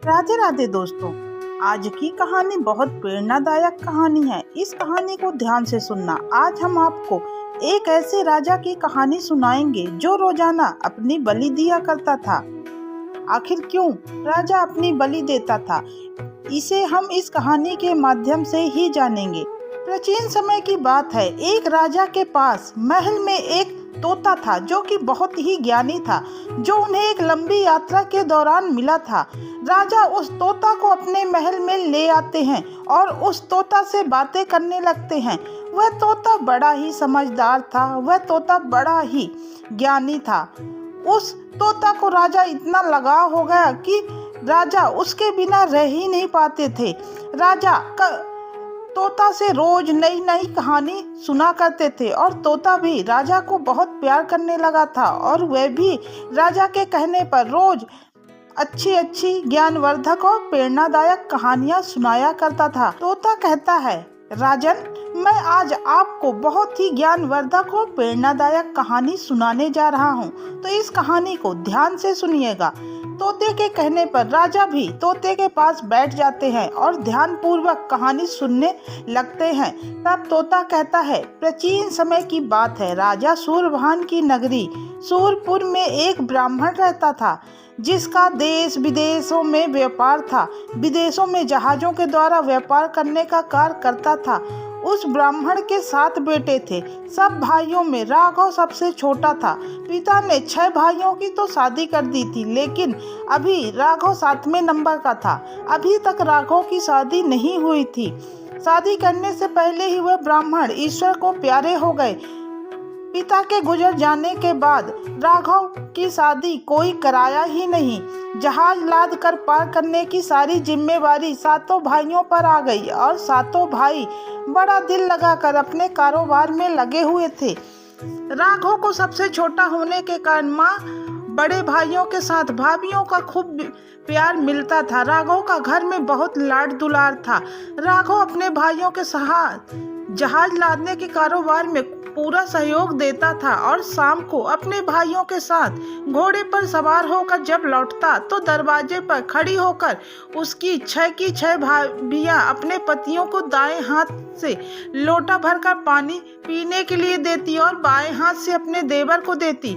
राधे राधे दोस्तों। आज की कहानी बहुत प्रेरणादायक कहानी है। इस कहानी को ध्यान से सुनना। आज हम आपको एक ऐसे राजा की कहानी सुनाएंगे जो रोजाना अपनी बलि दिया करता था। आखिर क्यों राजा अपनी बलि देता था, इसे हम इस कहानी के माध्यम से ही जानेंगे। प्राचीन समय की बात है। एक राजा के पास महल में एक तोता था जो कि बहुत ही ज्ञानी था, जो उन्हें एक लंबी यात्रा के दौरान मिला था। राजा उस तोता को अपने महल में ले आते हैं और उस तोता से बातें करने लगते हैं। वह तोता बड़ा ही समझदार था, वह तोता बड़ा ही ज्ञानी था। उस तोता को राजा इतना लगाव हो गया कि राजा उसके बिना रह ही नहीं पाते थे। राजा तोता से रोज नई नई कहानी सुना करते थे और तोता भी राजा को बहुत प्यार करने लगा था और वह भी राजा के कहने पर रोज अच्छी अच्छी ज्ञानवर्धक और प्रेरणादायक कहानियां सुनाया करता था। तोता कहता है, राजन, मैं आज आपको बहुत ही ज्ञानवर्धक और प्रेरणादायक कहानी सुनाने जा रहा हूँ, तो इस कहानी को ध्यान से सुनिएगा। तोते के कहने पर राजा भी तोते के पास बैठ जाते हैं और ध्यानपूर्वक कहानी सुनने लगते हैं। तब तोता कहता है, प्राचीन समय की बात है। राजा सूरभान की नगरी सूरपुर में एक ब्राह्मण रहता था, जिसका देश विदेशों में व्यापार था। विदेशों में जहाज़ों के द्वारा व्यापार करने का कार्य करता था। उस ब्राह्मण के 7 बेटे थे। सब भाइयों में राघव सबसे छोटा था। पिता ने 6 भाइयों की तो शादी कर दी थी, लेकिन अभी राघव 7वें नंबर का था। अभी तक राघव की शादी नहीं हुई थी। शादी करने से पहले ही वह ब्राह्मण ईश्वर को प्यारे हो गए। पिता के गुजर जाने के बाद राघव की शादी कोई कराया ही नहीं। जहाज लाद कर पार करने की सारी जिम्मेवारी 7 भाइयों पर आ गई और 7 भाई बड़ा दिल लगाकर अपने कारोबार में लगे हुए थे। राघव को सबसे छोटा होने के कारण माँ बड़े भाइयों के साथ भाभियों का खूब प्यार मिलता था। राघव का घर में बहुत लाड दुलार था। राघव अपने भाइयों के साथ जहाज लादने के कारोबार में पूरा सहयोग देता था और शाम को अपने भाइयों के साथ घोड़े पर सवार होकर जब लौटता तो दरवाजे पर खड़ी होकर उसकी 6 की 6 भाभियां अपने पतियों को दाएं हाथ से लोटा भरकर पानी पीने के लिए देती और बाएं हाथ से अपने देवर को देती।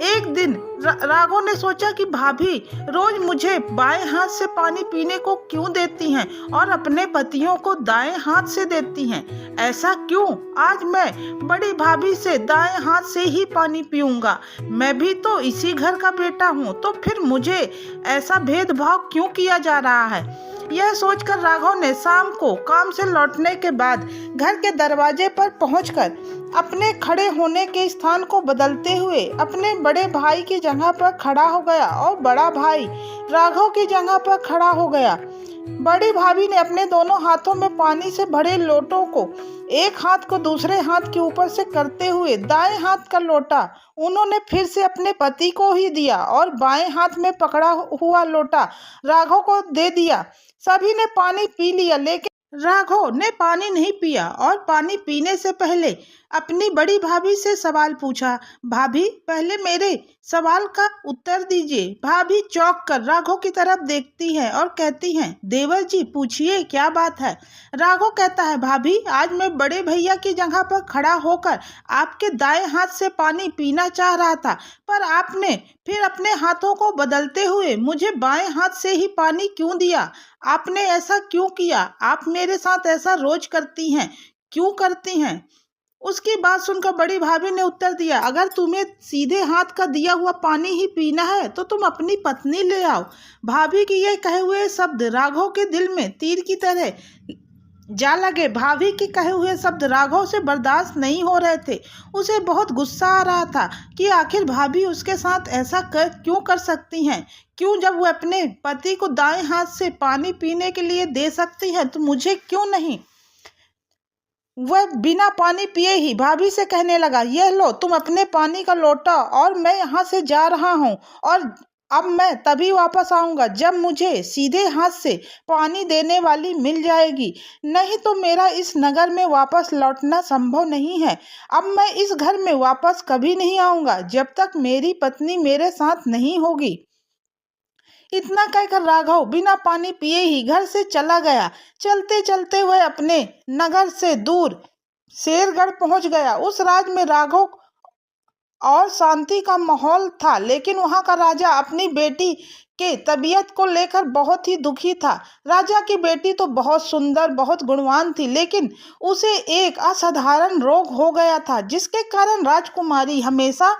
एक दिन राघव ने सोचा कि भाभी रोज मुझे बाएं हाथ से पानी पीने को क्यों देती हैं और अपने पतियों को दाएं हाथ से देती हैं। ऐसा क्यों? आज मैं बड़ी भाभी से दाएं हाथ से ही पानी पीऊंगा। मैं भी तो इसी घर का बेटा हूँ, तो फिर मुझे ऐसा भेदभाव क्यों किया जा रहा है? यह सोचकर राघव ने शाम को काम से लौटने के बाद घर के दरवाजे पर पहुंचकर अपने खड़े होने के स्थान को बदलते हुए अपने बड़े भाई की जगह पर खड़ा हो गया और बड़ा भाई राघव की जगह पर खड़ा हो गया। बड़ी भाभी ने अपने दोनों हाथों में पानी से भरे लोटों को एक हाथ को दूसरे हाथ के ऊपर से करते हुए दाएं हाथ का लोटा उन्होंने फिर से अपने पति को ही दिया और बाएं हाथ में पकड़ा हुआ लोटा राघव को दे दिया। सभी ने पानी पी लिया, लेकिन राघव ने पानी नहीं पिया और पानी पीने से पहले अपनी बड़ी भाभी से सवाल पूछा, भाभी पहले मेरे सवाल का उत्तर दीजिए। भाभी चौंक कर राघव की तरफ देखती है और कहती हैं, देवर जी पूछिए क्या बात है। राघव कहता है, भाभी आज मैं बड़े भैया की जगह पर खड़ा होकर आपके दाएं हाथ से पानी पीना चाह रहा था, पर आपने फिर अपने हाथों को बदलते हुए मुझे बाएं हाथ से ही पानी क्यों दिया? आपने ऐसा क्यों किया? आप मेरे साथ ऐसा रोज करती हैं, क्यों करती हैं? उसकी बात सुनकर बड़ी भाभी ने उत्तर दिया, अगर तुम्हें सीधे हाथ का दिया हुआ पानी ही पीना है तो तुम अपनी पत्नी ले आओ। भाभी की ये कहे हुए शब्द राघव के दिल में तीर की तरह जा लगे। भाभी के कहे हुए शब्द राघव से बर्दाश्त नहीं हो रहे थे। उसे बहुत गुस्सा आ रहा था कि आखिर भाभी उसके साथ ऐसा क्यों कर सकती हैं। क्यों, जब वो अपने पति को दाएं हाथ से पानी पीने के लिए दे सकती है तो मुझे क्यों नहीं? वह बिना पानी पिए ही भाभी से कहने लगा, यह लो तुम अपने पानी का लोटा और मैं यहाँ से जा रहा हूँ और अब मैं तभी वापस आऊँगा जब मुझे सीधे हाथ से पानी देने वाली मिल जाएगी, नहीं तो मेरा इस नगर में वापस लौटना संभव नहीं है। अब मैं इस घर में वापस कभी नहीं आऊँगा जब तक मेरी पत्नी मेरे साथ नहीं होगी। इतना कहकर राघव बिना पानी पिए ही घर से चला गया। चलते चलते वह अपने नगर से दूर शेरगढ़ पहुंच गया। उस राज्य में राघव और शांति का माहौल था, लेकिन वहां का राजा अपनी बेटी के तबीयत को लेकर बहुत ही दुखी था। राजा की बेटी तो बहुत सुंदर, बहुत गुणवान थी, लेकिन उसे एक असाधारण रोग हो गया था, जिसके कारण राजकुमारी हमेशा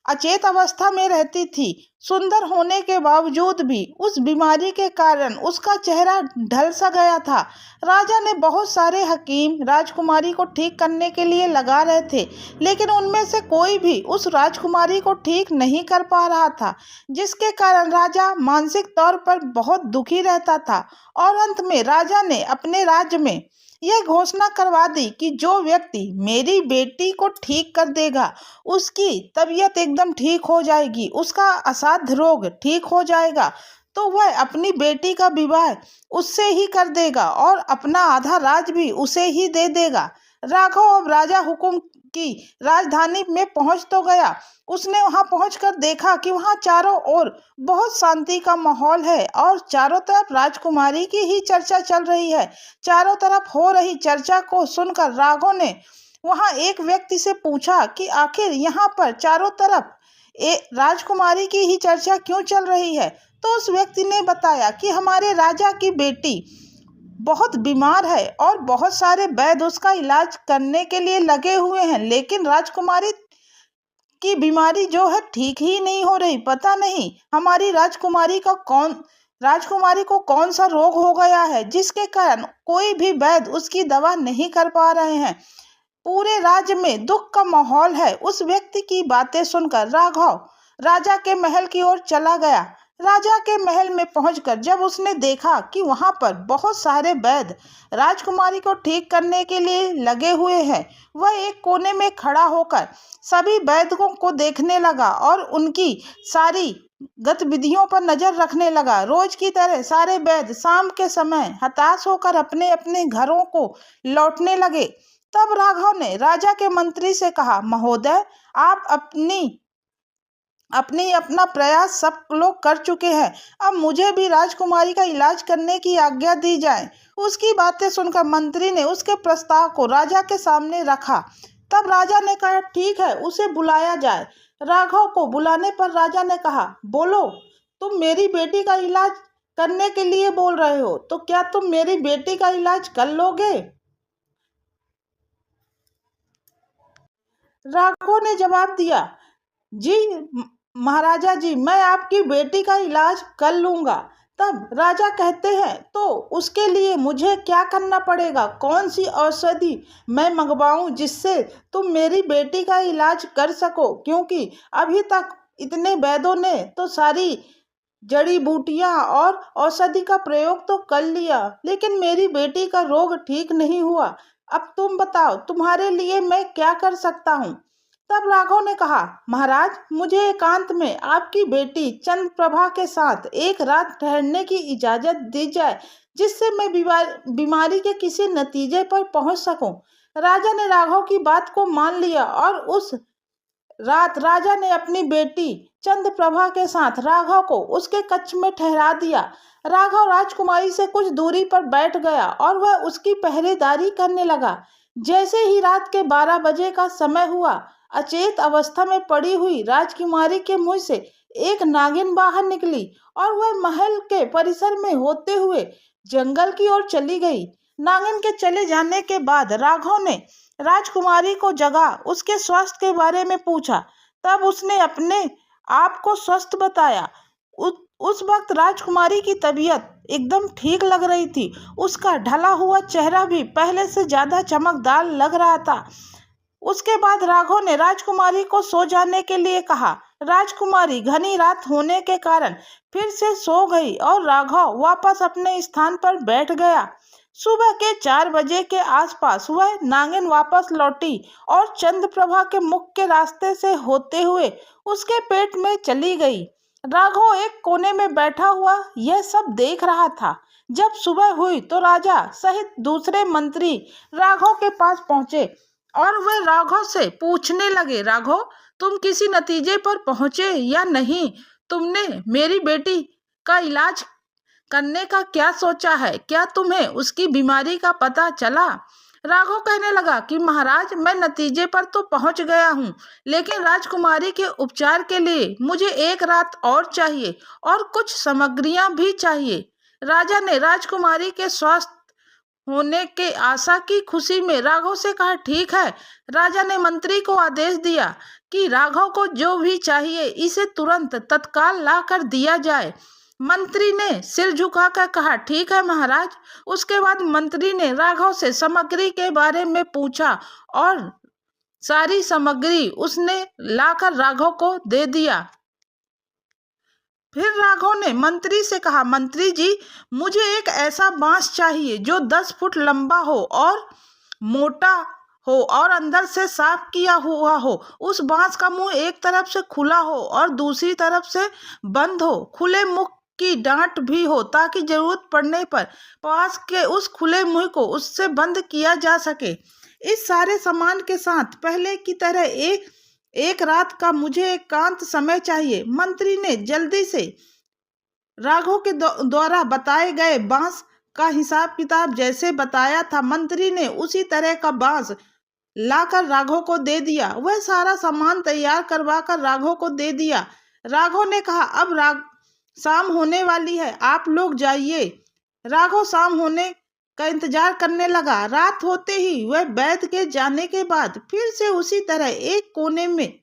अचेत अवस्था में रहती थी। सुंदर होने के बावजूद भी उस बीमारी के कारण उसका चेहरा ढल सा गया था। राजा ने बहुत सारे हकीम राजकुमारी को ठीक करने के लिए लगा रहे थे, लेकिन उनमें से कोई भी उस राजकुमारी को ठीक नहीं कर पा रहा था, जिसके कारण राजा मानसिक तौर पर बहुत दुखी रहता था। और अंत में राजा ने अपने राज्य में यह घोषणा करवा दी कि जो व्यक्ति मेरी बेटी को ठीक कर देगा उसकी तबीयत एकदम ठीक हो जाएगी, उसका असाध्य रोग ठीक हो जाएगा, तो वह अपनी बेटी का विवाह उससे ही कर देगा और अपना आधा राज भी उसे ही दे देगा। राघव अब राजा हुकुम की राजधानी में पहुंच तो गया। उसने वहां पहुंचकर देखा कि वहां चारों ओर बहुत शांति का माहौल है और चारों तरफ राजकुमारी की ही चर्चा चल रही है। चारों तरफ हो रही चर्चा को सुनकर राघव ने वहां एक व्यक्ति से पूछा कि आखिर यहाँ पर चारों तरफ राजकुमारी की ही चर्चा क्यों चल रही है। तो उस व्यक्ति ने बताया कि हमारे राजा की बेटी बहुत बीमार है और बहुत सारे वैद्य उसका इलाज करने के लिए लगे हुए हैं, लेकिन राजकुमारी की बीमारी जो है ठीक ही नहीं हो रही। पता नहीं हमारी राजकुमारी को कौन सा रोग हो गया है, जिसके कारण कोई भी वैद्य उसकी दवा नहीं कर पा रहे हैं। पूरे राज्य में दुख का माहौल है। उस व्यक्ति की बातें सुनकर राघव राजा के महल की ओर चला गया। राजा के महल में पहुंचकर जब उसने देखा कि वहां पर बहुत सारे वैद्य राजकुमारी को ठीक करने के लिए लगे हुए हैं, वह एक कोने में खड़ा होकर सभी वैद्यों को देखने लगा और उनकी सारी गतिविधियों पर नजर रखने लगा। रोज की तरह सारे वैद्य शाम के समय हताश होकर अपने अपने घरों को लौटने लगे। तब राघव ने राजा के मंत्री से कहा, महोदय, आप अपना प्रयास सब लोग कर चुके हैं, अब मुझे भी राजकुमारी का इलाज करने की आज्ञा दी जाए। उसकी बातें सुनकर मंत्री ने उसके प्रस्ताव को राजा के सामने रखा। तब राजा ने कहा, ठीक है, उसे बुलाया जाए। राघव को बुलाने पर राजा ने कहा, बोलो, तुम मेरी बेटी का इलाज करने के लिए बोल रहे हो, तो क्या तुम मेरी बेटी का इलाज कर लोगे? राघव ने जवाब दिया, जी महाराजा जी, मैं आपकी बेटी का इलाज कर लूंगा। तब राजा कहते हैं, तो उसके लिए मुझे क्या करना पड़ेगा? कौन सी औषधि मैं मंगवाऊं जिससे तुम मेरी बेटी का इलाज कर सको? क्योंकि अभी तक इतने वैद्यों ने तो सारी जड़ी बूटियां और औषधि का प्रयोग तो कर लिया, लेकिन मेरी बेटी का रोग ठीक नहीं हुआ। अब तुम बताओ, तुम्हारे लिए मैं क्या कर सकता हूँ? तब राघव ने कहा, महाराज, मुझे एकांत में आपकी बेटी चंद्रप्रभा के साथ एक रात ठहरने की इजाजत दी जाए, जिससे मैं बीमारी के किसी नतीजे पर पहुंच सकूं। राजा ने राघव की बात को मान लिया और उस रात राजा ने अपनी बेटी चंद्रप्रभा के साथ राघव को उसके कक्ष में ठहरा दिया। राघव राजकुमारी से कुछ दूरी पर बैठ गया और वह उसकी पहरेदारी करने लगा। जैसे ही रात के 12 बजे का समय हुआ, अचेत अवस्था में पड़ी हुई राजकुमारी के मुंह से एक नागिन बाहर निकली और वह महल के परिसर में होते हुए जंगल की ओर चली गई। नागिन के चले जाने के बाद राघव ने राजकुमारी को जगा उसके स्वास्थ्य के बारे में पूछा। तब उसने अपने आप को स्वस्थ बताया। उस वक्त राजकुमारी की तबीयत एकदम ठीक लग रही थी। उसका ढला हुआ चेहरा भी पहले से ज्यादा चमकदार लग रहा था। उसके बाद राघव ने राजकुमारी को सो जाने के लिए कहा। राजकुमारी घनी रात होने के कारण फिर से सो गई और राघव वापस अपने स्थान पर बैठ गया। सुबह के 4 बजे के आसपास वह नागिन वापस लौटी और चंद्रप्रभा के मुख के रास्ते से होते हुए उसके पेट में चली गई। राघव एक कोने में बैठा हुआ यह सब देख रहा था। जब सुबह हुई तो राजा सहित दूसरे मंत्री राघव के पास पहुंचे और वे राघव से पूछने लगे, राघव, तुम किसी नतीजे पर पहुंचे या नहीं? तुमने मेरी बेटी का इलाज करने का क्या सोचा है? क्या तुम्हें उसकी बीमारी का पता चला? राघव कहने लगा कि महाराज, मैं नतीजे पर तो पहुंच गया हूं, लेकिन राजकुमारी के उपचार के लिए मुझे एक रात और चाहिए और कुछ सामग्रियां भी चाहिए। राजा ने राजकुमारी के स्वस्थ होने के आशा की खुशी में राघव से कहा, ठीक है। राजा ने मंत्री को आदेश दिया कि राघव को जो भी चाहिए इसे तुरंत तत्काल ला कर दिया जाए। मंत्री ने सिर झुकाकर कहा, ठीक है महाराज। उसके बाद मंत्री ने राघव से सामग्री के बारे में पूछा और सारी सामग्री उसने लाकर राघव को दे दिया। फिर राघव ने मंत्री से कहा, मंत्री जी, मुझे एक ऐसा बांस चाहिए जो 10 फुट लंबा हो और मोटा हो और अंदर से साफ किया हुआ हो। उस बांस का मुंह एक तरफ से खुला हो और दूसरी तरफ से बंद हो। खुले मुख की डांट भी हो ताकि जरूरत पड़ने पर पास के उस खुले मुंह को उससे बंद किया जा सके। इस सारे सामान के साथ पहले की तरह एक रात का मुझे एकांत समय चाहिए। मंत्री ने जल्दी से राघव के द्वारा बताए गए बांस का हिसाब किताब जैसे बताया था, मंत्री ने उसी तरह का बांस लाकर राघव को दे दिया। वह सारा सामान तैयार करवा कर राघव को दे दिया। राघव ने कहा, अब शाम होने वाली है, आप लोग जाइए। राघव शाम होने का इंतजार करने लगा। रात होते ही वह वैद्य के जाने के बाद फिर से उसी तरह एक कोने में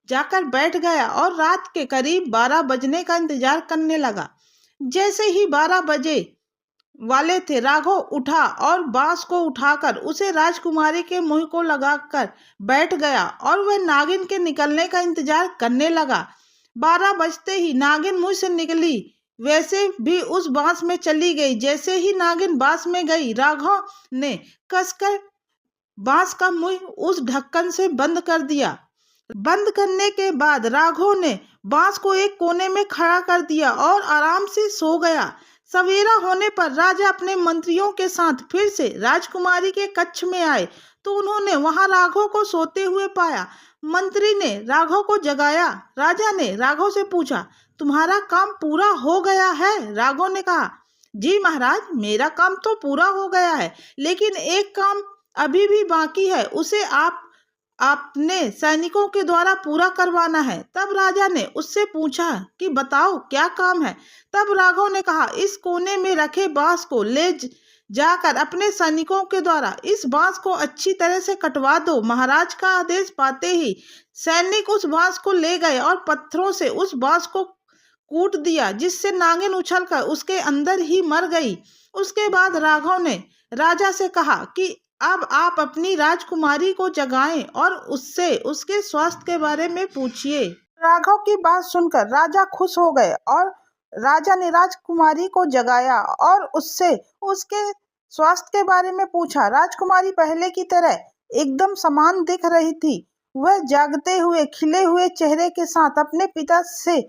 जाकर बैठ गया और रात के करीब 12 बजने का इंतजार करने लगा। जैसे ही 12 बजे वाले थे, राघव उठा और बांस को उठाकर उसे राजकुमारी के मुंह को लगाकर बैठ गया और वह नागिन के निकलने का इंतजार करने लगा। 12 बजते ही नागिन मुंह से निकली, वैसे भी उस बांस में चली गई। जैसे ही नागिन बांस में गई, राघव ने कसकर बांस का मुंह उस ढक्कन से बंद कर दिया। बंद करने के बाद राघव ने बांस को एक कोने में खड़ा कर दिया और आराम से सो गया। सवेरा होने पर राजा अपने मंत्रियों के साथ फिर से राजकुमारी के कक्ष में आए तो उन्होंने वहां राघव को सोते हुए पाया। मंत्री ने राघव को जगाया। राजा ने राघव से पूछा, तुम्हारा काम पूरा हो गया है? राघव ने कहा, जी महाराज, मेरा काम तो पूरा हो गया है, लेकिन एक काम अभी भी बाकी है, उसे आपने सैनिकों के द्वारा पूरा करवाना है। तब राजा ने उससे पूछा कि बताओ क्या काम है। तब राघव ने कहा, इस कोने में रखे बांस को ले जाकर अपने सैनिकों के द्वारा इस बांस को अच्छी तरह से कटवा दो। महाराज का आदेश पाते ही सैनिक उस बांस को ले गए और पत्थरों से उस बांस को कूट दिया, जिससे नागिन उछलकर उसके अंदर ही मर गई। उसके बाद राघव ने राजा से कहा कि अब आप अपनी राजकुमारी को जगाएं और उससे उसके स्वास्थ्य के बारे में पूछिए। राघव की बात सुनकर राजा खुश हो गए और राजा ने राजकुमारी को जगाया और उससे उसके स्वास्थ्य के बारे में पूछा। राजकुमारी पहले की तरह एकदम समान दिख रही थी। वह जागते हुए खिले हुए चेहरे के साथ अपने पिता से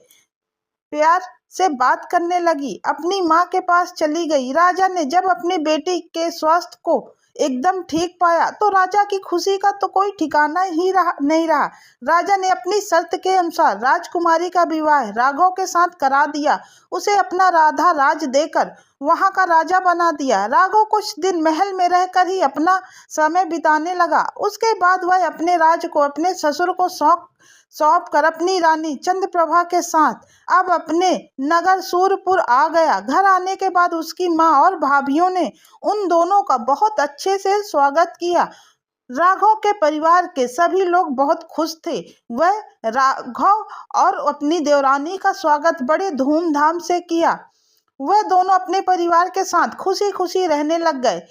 प्यार से बात करने लगी। अपनी माँ के पास चली गई। राजा ने जब अपनी बेटी के स्वास्थ्य को एकदम ठीक पाया तो राजा की खुशी का तो कोई ठिकाना ही नहीं रहा। राजा ने अपनी शर्त के अनुसार राजकुमारी का विवाह राघव के साथ करा दिया। उसे अपना राधा राज देकर वहां का राजा बना दिया। राघव कुछ दिन महल में रहकर ही अपना समय बिताने लगा। उसके बाद वह अपने राज्य को अपने ससुर को सौंप कर अपनी रानी चंद्रप्रभा के साथ अब अपने नगर सूरपुर आ गया। घर आने के बाद उसकी माँ और भाभियों ने उन दोनों का बहुत अच्छे से स्वागत किया। राघव के परिवार के सभी लोग बहुत खुश थे। वह राघव और अपनी देवरानी का स्वागत बड़े धूमधाम से किया। वह दोनों अपने परिवार के साथ खुशी खुशी रहने लग गए।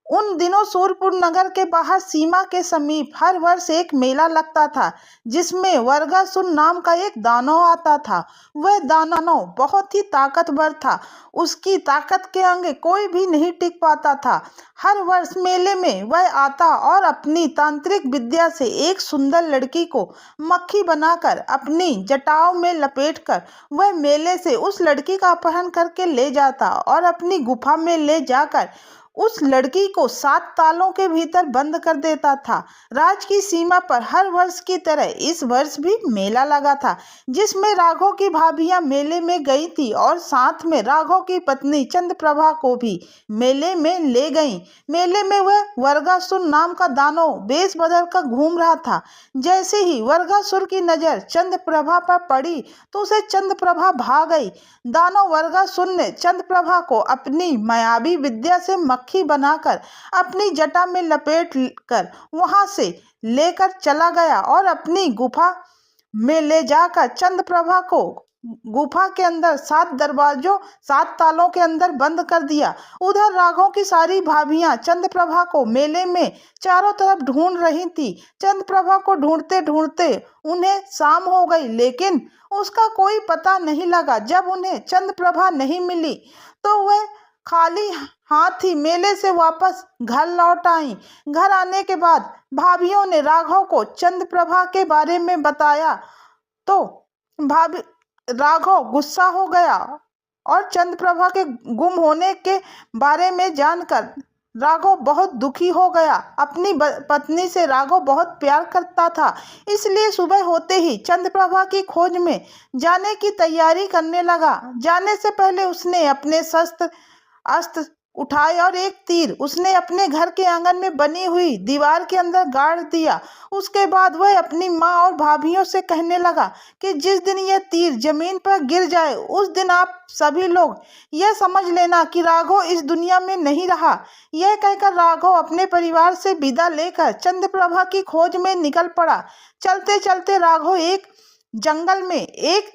उन दिनों सूरपुर नगर के बाहर सीमा के समीप हर वर्ष एक मेला लगता था, जिसमें वर्गासुर नाम का एक दानव आता था। वह दानव बहुत ही ताकतवर था। उसकी ताकत के आगे कोई भी नहीं टिक पाता था। हर वर्ष मेले में वह आता और अपनी तांत्रिक विद्या से एक सुंदर लड़की को मक्खी बनाकर अपनी जटाओं में लपेटकर वह मेले से उस लड़की का अपहरण करके ले जाता और अपनी गुफा में ले जाकर उस लड़की को 7 तालों के भीतर बंद कर देता था। राज की सीमा पर हर वर्ष की तरह इस वर्ष भी मेला लगा था, जिसमें राघव की भाभियां मेले में गई थी और साथ में राघव की पत्नी चंद्रप्रभा को भी मेले में ले गईं। मेले में वह वर्गासुर नाम का दानव वेश बदल कर घूम रहा था। जैसे ही वर्गासुर की नजर चंद्रप्रभा पर पड़ी तो उसे चंद्रप्रभा भा गई। दानव वर्गासुर ने चंद्रप्रभा को अपनी मायावी विद्या से मक्खी बनाकर अपनी जटा में लपेट कर वहां से लेकर चला गया और अपनी गुफा में ले जाकर चंद्रप्रभा को गुफा के अंदर 7 दरवाजों 7 तालों के अंदर बंद कर दिया। उधर राघव की सारी भाभियां चंद्रप्रभा को मेले में चारों तरफ ढूंढ रही थी। चंद्रप्रभा को ढूंढते ढूंढते उन्हें शाम हो गई, लेकिन उसका कोई पता नहीं लगा। जब उन्हें चंद्रप्रभा नहीं मिली तो वह खाली हाथ ही मेले से वापस घर लौट आई। घर आने के बाद भाभियों ने राघव को चंद्रप्रभा के बारे में बताया तो राघव गुस्सा हो गया और चंद्रप्रभा के गुम होने के बारे में जानकर राघव बहुत दुखी हो गया। अपनी पत्नी से राघव बहुत प्यार करता था, इसलिए सुबह होते ही चंद्रप्रभा की खोज में जाने की तैयारी करने लगा। जाने से पहले उसने अपने शस्त्र अस्त्र उठाए और एक तीर उसने अपने घर के आंगन में बनी हुई दीवार के अंदर गाड़ दिया। उसके बाद वह अपनी माँ और भाभियों से कहने लगा कि जिस दिन यह तीर जमीन पर गिर जाए उस दिन आप सभी लोग यह समझ लेना कि राघव इस दुनिया में नहीं रहा। यह कहकर राघव अपने परिवार से विदा लेकर चंद्रप्रभा की खोज में निकल पड़ा। चलते चलते राघव एक जंगल में एक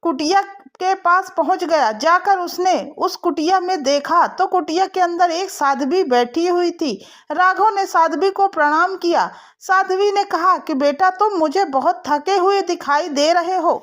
कुटिया के पास पहुंच गया। जाकर उसने उस कुटिया में देखा तो कुटिया के अंदर एक साध्वी बैठी हुई थी। राघव ने साध्वी को प्रणाम किया। साध्वी ने कहा कि बेटा, तुम मुझे बहुत थके हुए दिखाई दे रहे हो,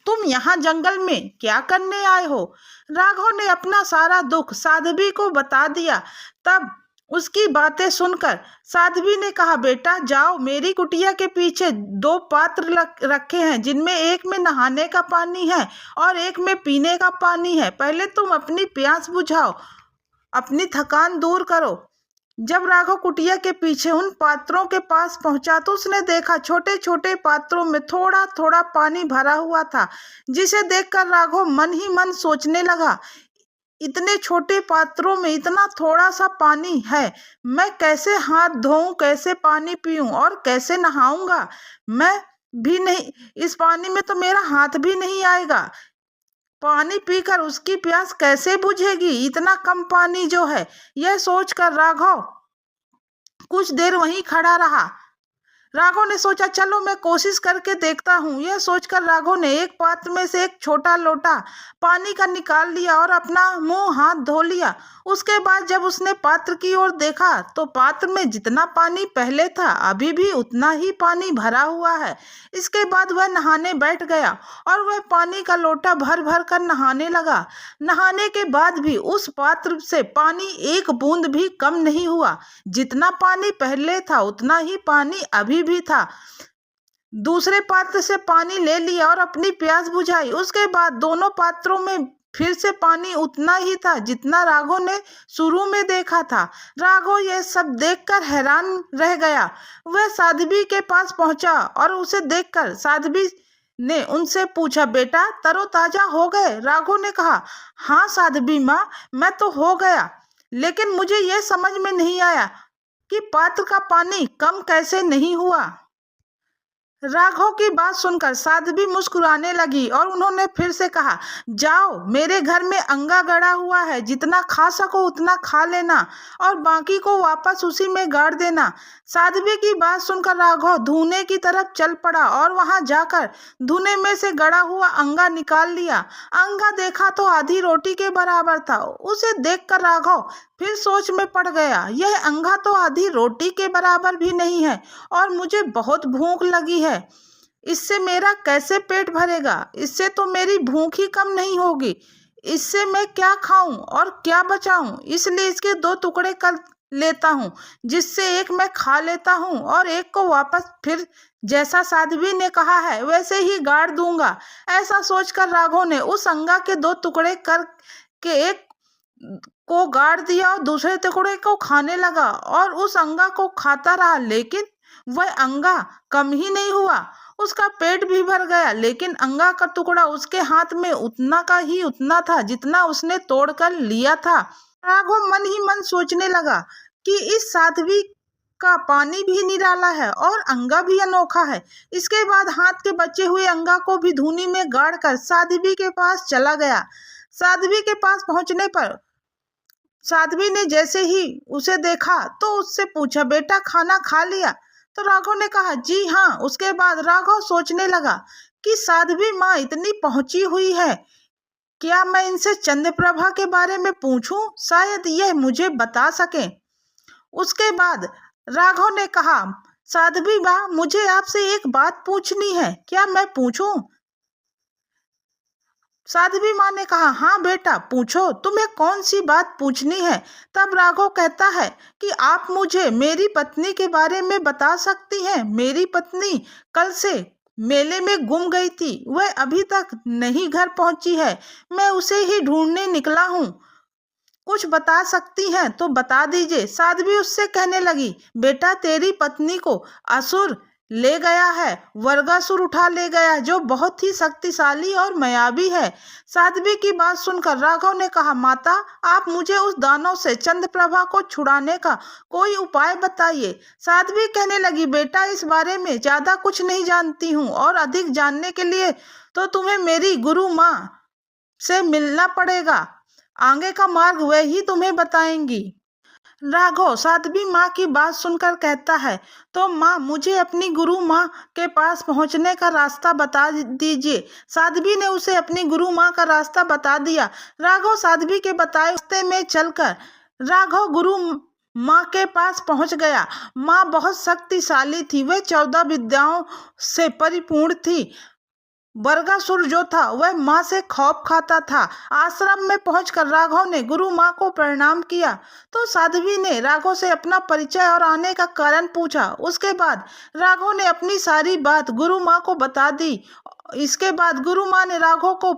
तुम यहाँ जंगल में क्या करने आए हो? राघव ने अपना सारा दुख साध्वी को बता दिया। तब उसकी बातें सुनकर साध्वी ने कहा, बेटा जाओ, मेरी कुटिया के पीछे 2 पात्र रखे हैं, जिनमें एक में नहाने का पानी है और एक में पीने का पानी है। पहले तुम अपनी प्यास बुझाओ, अपनी थकान दूर करो। जब राघव कुटिया के पीछे उन पात्रों के पास पहुंचा तो उसने देखा छोटे छोटे पात्रों में थोड़ा थोड़ा पानी भरा हुआ था, जिसे देखकर राघव मन ही मन सोचने लगा, इतने छोटे पात्रों में इतना थोड़ा सा पानी है, मैं कैसे हाथ धोऊं, कैसे पानी पीऊं और कैसे नहाऊंगा? मैं भी नहीं, इस पानी में तो मेरा हाथ भी नहीं आएगा। पानी पीकर उसकी प्यास कैसे बुझेगी, इतना कम पानी जो है। यह सोचकर राघव कुछ देर वहीं खड़ा रहा। राघव ने सोचा, चलो मैं कोशिश करके देखता हूँ। यह सोचकर राघव ने एक पात्र में से एक छोटा लोटा पानी का निकाल लिया और अपना मुंह हाथ धो लिया। उसके बाद जब उसने पात्र की ओर देखा तो पात्र में जितना पानी पहले था अभी भी उतना ही पानी भरा हुआ है। इसके बाद वह नहाने बैठ गया और वह पानी का लोटा भर भर कर नहाने लगा। नहाने के बाद भी उस पात्र से पानी एक बूंद भी कम नहीं हुआ। जितना पानी पहले था उतना ही पानी अभी भी था। दूसरे पात्र से पानी ले लिया और अपनी प्यास बुझाई। उसके बाद दोनों पात्रों में फिर से पानी उतना ही था जितना राघव ने शुरू में देखा था। राघव यह सब देखकर हैरान रह गया। वह साध्वी के पास पहुंचा और उसे देखकर साध्वी ने उनसे पूछा, बेटा तरोताजा हो गए? राघव ने कहा, हाँ साध्वी माँ, मैं तो हो गया, लेकिन मुझे यह समझ में नहीं आया कि पात्र का पानी कम कैसे नहीं हुआ। राघव की बात सुनकर साध्वी मुस्कुराने लगी और उन्होंने फिर से कहा, जाओ, मेरे घर में अंगा गड़ा हुआ है, जितना खा सको उतना खा लेना और बाकी को वापस उसी में गाड़ देना। साध्वी की बात सुनकर राघव धूने की तरफ चल पड़ा और वहां जाकर धूने में से गड़ा हुआ अंगा निकाल लिया। अंगा देखा तो आधी रोटी के बराबर था। उसे देखकर राघव फिर सोच में पड़ गया, यह अंगा तो आधी रोटी के बराबर भी नहीं है और मुझे बहुत भूख लगी है। इससे मेरा कैसे पेट भरेगा? इससे तो मेरी भूख ही कम नहीं होगी। इससे मैं क्या खाऊं और क्या बचाऊं? इसलिए इसके 2 टुकड़े कर लेता हूं, जिससे एक मैं खा लेता हूं और एक को वापस फिर जैसा साध्वी ने कहा है वैसे ही गाड़ दूंगा। ऐसा सोचकर राघव ने उस अंगा के 2 टुकड़े कर के एक को गाड़ दिया और दूसरे टुकड़े को खाने लगा और उस अंगा को खाता रहा, लेकिन वह अंगा कम ही नहीं हुआ, उसका पेट भी भर गया। लेकिन अंगा का टुकड़ा उसके हाथ में उतना का ही उतना था जितना उसने तोड़कर लिया था। राघव मन ही मन सोचने लगा कि इस साध्वी का पानी भी निराला है और अंगा भी अनोखा है। इसके बाद हाथ के बचे हुए अंगा को भी धूनी में गाड़कर साध्वी के पास चला गया। साध्वी के पास पहुंचने पर साध्वी ने जैसे ही उसे देखा तो उससे पूछा, बेटा खाना खा लिया? तो राघव ने कहा, जी हाँ। उसके बाद राघव सोचने लगा कि साध्वी माँ इतनी पहुंची हुई है, क्या मैं इनसे चंद्रप्रभा के बारे में पूछूं? शायद यह मुझे बता सके। उसके बाद राघव ने कहा, साध्वी माँ मुझे आपसे एक बात पूछनी है, क्या मैं पूछूं? साध्वी माँ ने कहा, हाँ बेटा पूछो, तुम्हें कौन सी बात पूछनी है? तब राघव कहता है कि आप मुझे मेरी पत्नी के बारे में बता सकती हैं। मेरी पत्नी कल से मेले में गुम गई थी, वह अभी तक नहीं घर पहुंची है, मैं उसे ही ढूंढने निकला हूँ। कुछ बता सकती हैं तो बता दीजिए। साध्वी उससे कहने लगी, बेटा तेरी पत्नी को असुर ले गया है, वर्गासुर उठा ले गया, जो बहुत ही शक्तिशाली और मायावी है। साध्वी की बात सुनकर राघव ने कहा, माता आप मुझे उस दानव से चंद्रप्रभा को छुड़ाने का कोई उपाय बताइए। साध्वी कहने लगी, बेटा इस बारे में ज्यादा कुछ नहीं जानती हूँ और अधिक जानने के लिए तो तुम्हें मेरी गुरु माँ से मिलना पड़ेगा, आगे का मार्ग वह ही तुम्हें बताएंगी। राघव साध्वी माँ की बात सुनकर कहता है, तो माँ मुझे अपनी गुरु माँ के पास पहुँचने का रास्ता बता दीजिए। साध्वी ने उसे अपनी गुरु माँ का रास्ता बता दिया। राघव साध्वी के बताए रास्ते में चलकर राघव गुरु माँ के पास पहुँच गया। माँ बहुत शक्तिशाली थी, वह 14 विद्याओं से परिपूर्ण थी। बर्गासुर जो था वह माँ से खौफ खाता था। आश्रम में पहुंचकर राघव ने गुरु माँ को प्रणाम किया तो साध्वी ने राघव से अपना परिचय और आने का कारण पूछा। उसके बाद राघव ने अपनी सारी बात गुरु माँ को बता दी। इसके बाद गुरु माँ ने राघव को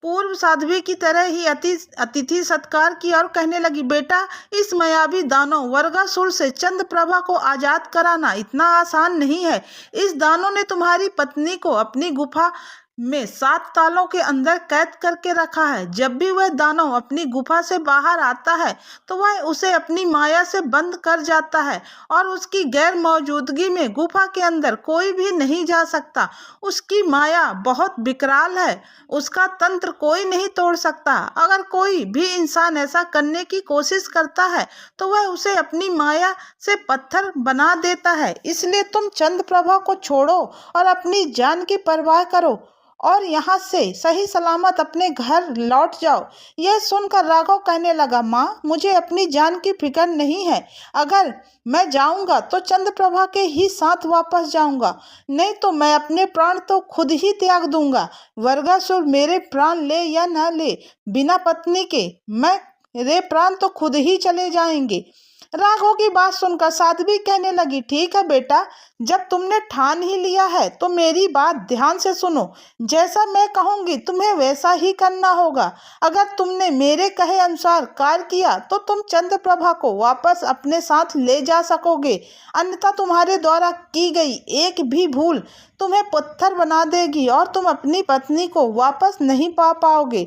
पूर्व साध्वी की तरह ही अतिथि सत्कार किया और कहने लगी, बेटा इस मायावी दानव वर्गासुर से चंद्रप्रभा को आजाद कराना इतना आसान नहीं है। इस दानव ने तुम्हारी पत्नी को अपनी गुफा में 7 तालों के अंदर कैद करके रखा है। जब भी वह दानव अपनी गुफा से बाहर आता है तो वह उसे अपनी माया से बंद कर जाता है और उसकी गैर मौजूदगी में गुफा के अंदर कोई भी नहीं जा सकता। उसकी माया बहुत विकराल है, उसका तंत्र कोई नहीं तोड़ सकता। अगर कोई भी इंसान ऐसा करने की कोशिश करता है तो वह उसे अपनी माया से पत्थर बना देता है। इसलिए तुम चंद्रप्रभा को छोड़ो और अपनी जान की परवाह करो और यहाँ से सही सलामत अपने घर लौट जाओ। यह सुनकर राघव कहने लगा, माँ मुझे अपनी जान की फिक्र नहीं है। अगर मैं जाऊंगा तो चंद्रप्रभा के ही साथ वापस जाऊंगा, नहीं तो मैं अपने प्राण तो खुद ही त्याग दूंगा। वर्गासुर मेरे प्राण ले या ना ले, बिना पत्नी के मेरे प्राण तो खुद ही चले जाएंगे। राघव की बात सुनकर साध्वी कहने लगी, ठीक है बेटा, जब तुमने ठान ही लिया है तो मेरी बात ध्यान से सुनो। जैसा मैं कहूँगी तुम्हें वैसा ही करना होगा। अगर तुमने मेरे कहे अनुसार कार्य किया तो तुम चंद्रप्रभा को वापस अपने साथ ले जा सकोगे, अन्यथा तुम्हारे द्वारा की गई एक भी भूल तुम्हें पत्थर बना देगी और तुम अपनी पत्नी को वापस नहीं पा पाओगे।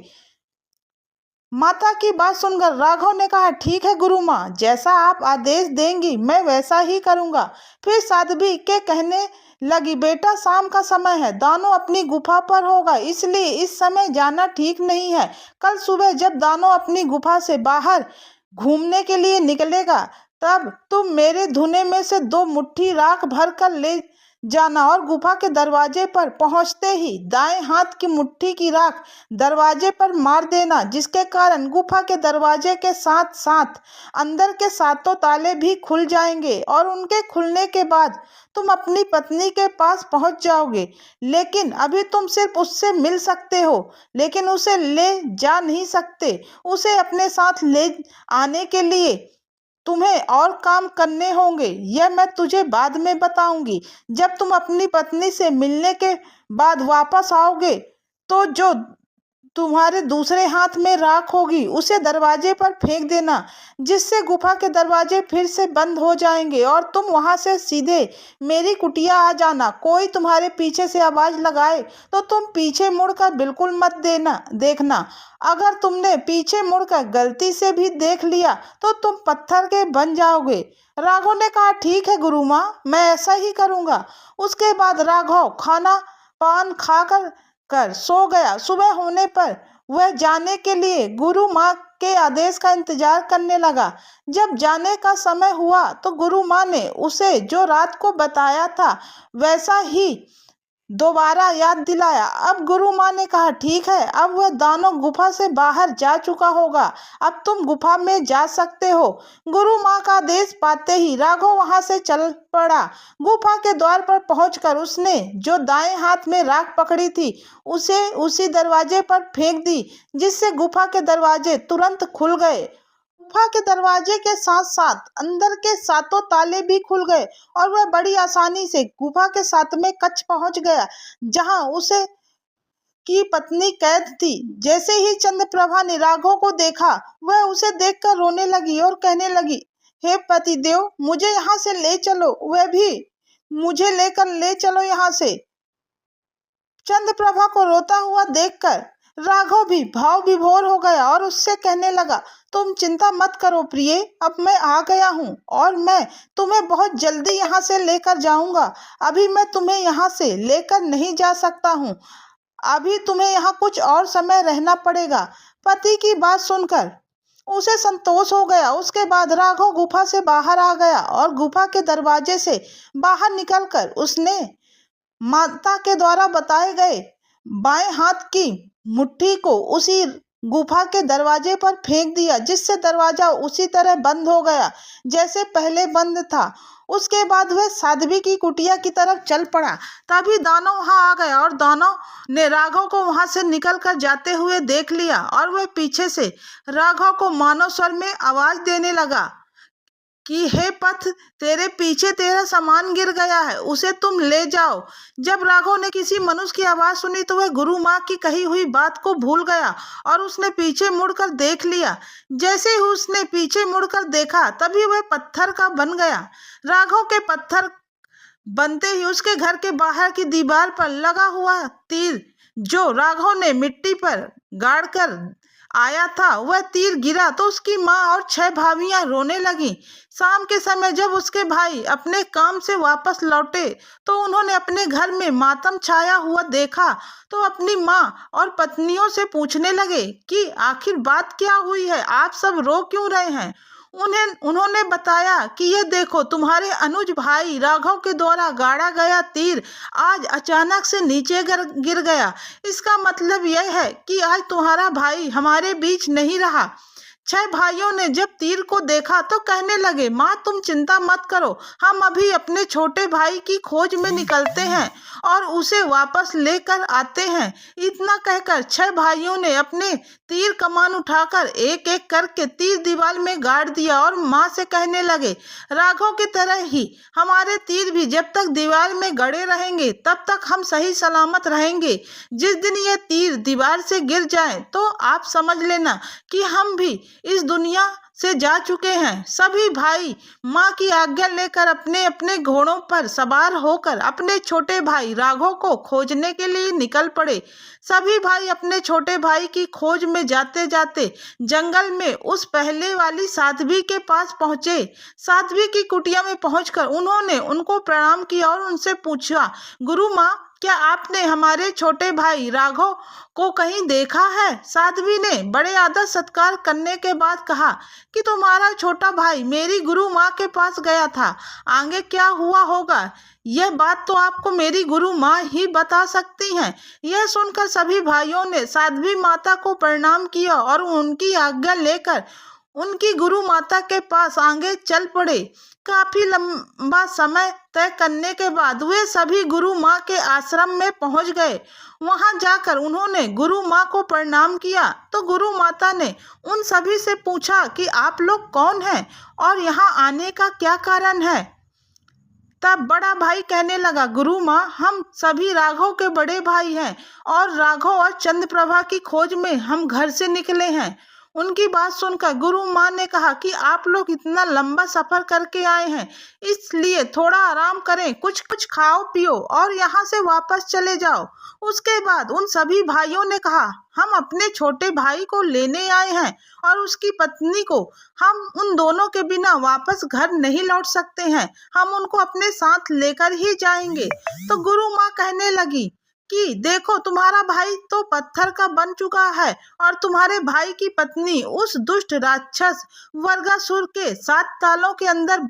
माता की बात सुनकर राघव ने कहा, ठीक है गुरु माँ, जैसा आप आदेश देंगी मैं वैसा ही करूँगा। फिर साध्वी के कहने लगी, बेटा शाम का समय है, दानव अपनी गुफा पर होगा, इसलिए इस समय जाना ठीक नहीं है। कल सुबह जब दानव अपनी गुफा से बाहर घूमने के लिए निकलेगा तब तुम मेरे धुने में से 2 मुट्ठी राख भर कर ले जाना और गुफा के दरवाजे पर पहुंचते ही दाएं हाथ की मुट्ठी की राख दरवाजे पर मार देना, जिसके कारण गुफा के दरवाजे के साथ साथ अंदर के 7 ताले भी खुल जाएंगे और उनके खुलने के बाद तुम अपनी पत्नी के पास पहुंच जाओगे। लेकिन अभी तुम सिर्फ उससे मिल सकते हो, लेकिन उसे ले जा नहीं सकते। उसे अपने साथ ले आने के लिए तुम्हें और काम करने होंगे, यह मैं तुझे बाद में बताऊंगी। जब तुम अपनी पत्नी से मिलने के बाद वापस आओगे तो जो तुम्हारे दूसरे हाथ में राख होगी, उसे दरवाजे पर फेंक देना, जिससे गुफा के दरवाजे फिर से बंद हो जाएंगे और तुम वहां से सीधे मेरी कुटिया आ जाना। कोई तुम्हारे पीछे से आवाज लगाए तो तुम पीछे मुड़कर बिल्कुल मत देखना। अगर तुमने पीछे मुड़कर गलती से भी देख लिया तो तुम पत्थर के बन जाओगे। राघव ने कहा, ठीक है गुरु माँ, मैं ऐसा ही करूँगा। उसके बाद राघव खाना पान खाकर सो गया। सुबह होने पर वह जाने के लिए गुरु माँ के आदेश का इंतजार करने लगा। जब जाने का समय हुआ तो गुरु माँ ने उसे जो रात को बताया था वैसा ही दोबारा याद दिलाया। अब गुरु माँ ने कहा, ठीक है, अब वह दानव गुफा से बाहर जा चुका होगा, अब तुम गुफा में जा सकते हो। गुरु माँ का आदेश पाते ही राघव वहां से चल पड़ा। गुफा के द्वार पर पहुंचकर उसने जो दाएं हाथ में राख पकड़ी थी उसे उसी दरवाजे पर फेंक दी, जिससे गुफा के दरवाजे तुरंत खुल गए। गुफा के दरवाजे के साथ साथ अंदर के सातों ताले भी खुल गए और वह बड़ी आसानी से गुफा के सातवें कक्ष पहुंच गया, जहां उसे की पत्नी कैद थी। जैसे ही चंद्रप्रभा ने राघव को देखा, वह उसे देखकर रोने लगी और कहने लगी, हे पतिदेव, मुझे यहाँ से ले चलो, वह भी मुझे लेकर ले चलो यहाँ से। चंद्रप्रभा को रोता हुआ देखकर राघव भी भाव विभोर हो गया और उससे कहने लगा, तुम चिंता मत करो प्रिय, अब मैं आ गया हूँ और मैं तुम्हें बहुत जल्दी यहाँ से लेकर जाऊंगा। अभी मैं तुम्हें यहाँ से लेकर नहीं जा सकता हूँ, अभी तुम्हें यहाँ कुछ और समय रहना पड़ेगा। पति की बात सुनकर उसे संतोष हो गया। उसके बाद राघव गुफा से बाहर आ गया और गुफा के दरवाजे से बाहर निकलकर उसने माता के द्वारा बताए गए बाएं हाथ की मुट्ठी को उसी गुफा के दरवाजे पर फेंक दिया, जिससे दरवाजा उसी तरह बंद हो गया जैसे पहले बंद था। उसके बाद वह साध्वी की कुटिया की तरफ चल पड़ा। तभी दानव वहां आ गया और दानव ने राघव को वहां से निकलकर जाते हुए देख लिया और वह पीछे से राघव को मानव स्वर में आवाज देने लगा कि हे पथ, तेरे पीछे तेरा सामान गिर गया है, उसे तुम ले जाओ। जब राघव ने किसी मनुष्य की आवाज सुनी तो वह गुरु माँ की कही हुई बात को भूल गया और उसने पीछे मुड़कर देख लिया। जैसे ही उसने पीछे मुड़कर देखा तभी वह पत्थर का बन गया। राघव के पत्थर बनते ही उसके घर के बाहर की दीवार पर लगा हुआ तीर जो राघव ने मिट्टी पर गाड़ कर आया था, वह तीर गिरा तो उसकी माँ और 6 भाभियां रोने लगी। शाम के समय जब उसके भाई अपने काम से वापस लौटे तो उन्होंने अपने घर में मातम छाया हुआ देखा तो अपनी माँ और पत्नियों से पूछने लगे कि आखिर बात क्या हुई है, आप सब रो क्यों रहे हैं। उन्होंने बताया कि ये देखो, तुम्हारे अनुज भाई राघव के द्वारा गाड़ा गया तीर आज अचानक से नीचे गिर गया। इसका मतलब यह है कि आज तुम्हारा भाई हमारे बीच नहीं रहा। 6 भाइयों ने जब तीर को देखा तो कहने लगे, माँ तुम चिंता मत करो, हम अभी अपने छोटे भाई की खोज में निकलते हैं और उसे वापस लेकर आते हैं। इतना कहकर 6 भाइयों ने अपने तीर कमान उठाकर एक एक करके तीर दीवार में गाड़ दिया और माँ से कहने लगे, राघव की तरह ही हमारे तीर भी जब तक दीवार में गड़े रहेंगे तब तक हम सही सलामत रहेंगे। जिस दिन ये तीर दीवार से गिर जाए तो आप समझ लेना कि हम भी इस दुनिया से जा चुके हैं। सभी भाई माँ की आज्ञा लेकर अपने अपने घोड़ों पर सवार होकर अपने छोटे भाई राघव को खोजने के लिए निकल पड़े। सभी भाई अपने छोटे भाई की खोज में जाते जाते जंगल में उस पहले वाली साध्वी के पास पहुंचे। साध्वी की कुटिया में पहुंचकर उन्होंने उनको प्रणाम किया और उनसे पूछा, गुरु माँ, क्या आपने हमारे छोटे भाई राघव को कहीं देखा है? साध्वी ने बड़े आदर सत्कार करने के बाद कहा कि तुम्हारा छोटा भाई मेरी गुरु माँ के पास गया था, आगे क्या हुआ होगा यह बात तो आपको मेरी गुरु माँ ही बता सकती हैं। यह सुनकर सभी भाइयों ने साध्वी माता को प्रणाम किया और उनकी आज्ञा लेकर उनकी गुरु माता के पास आगे चल पड़े। काफी लंबा समय तय करने के बाद वे सभी गुरु माँ के आश्रम में पहुंच गए। वहां जाकर उन्होंने गुरु माँ को प्रणाम किया तो गुरु माता ने उन सभी से पूछा कि आप लोग कौन हैं और यहाँ आने का क्या कारण है। तब बड़ा भाई कहने लगा, गुरु माँ, हम सभी राघव के बड़े भाई हैं और राघव और चंद्रप्रभा की खोज में हम घर से निकले हैं। उनकी बात सुनकर गुरु माँ ने कहा कि आप लोग इतना लंबा सफर करके आए हैं, इसलिए थोड़ा आराम करें, कुछ कुछ खाओ पियो और यहाँ से वापस चले जाओ। उसके बाद उन सभी भाइयों ने कहा, हम अपने छोटे भाई को लेने आए हैं और उसकी पत्नी को। हम उन दोनों के बिना वापस घर नहीं लौट सकते हैं, हम उनको अपने साथ लेकर ही जाएंगे। तो गुरु माँ कहने लगी कि देखो, तुम्हारा भाई तो पत्थर का बन चुका है और तुम्हारे भाई की पत्नी उस दुष्ट राक्षस वर्गासुर के 7 तालों के अंदर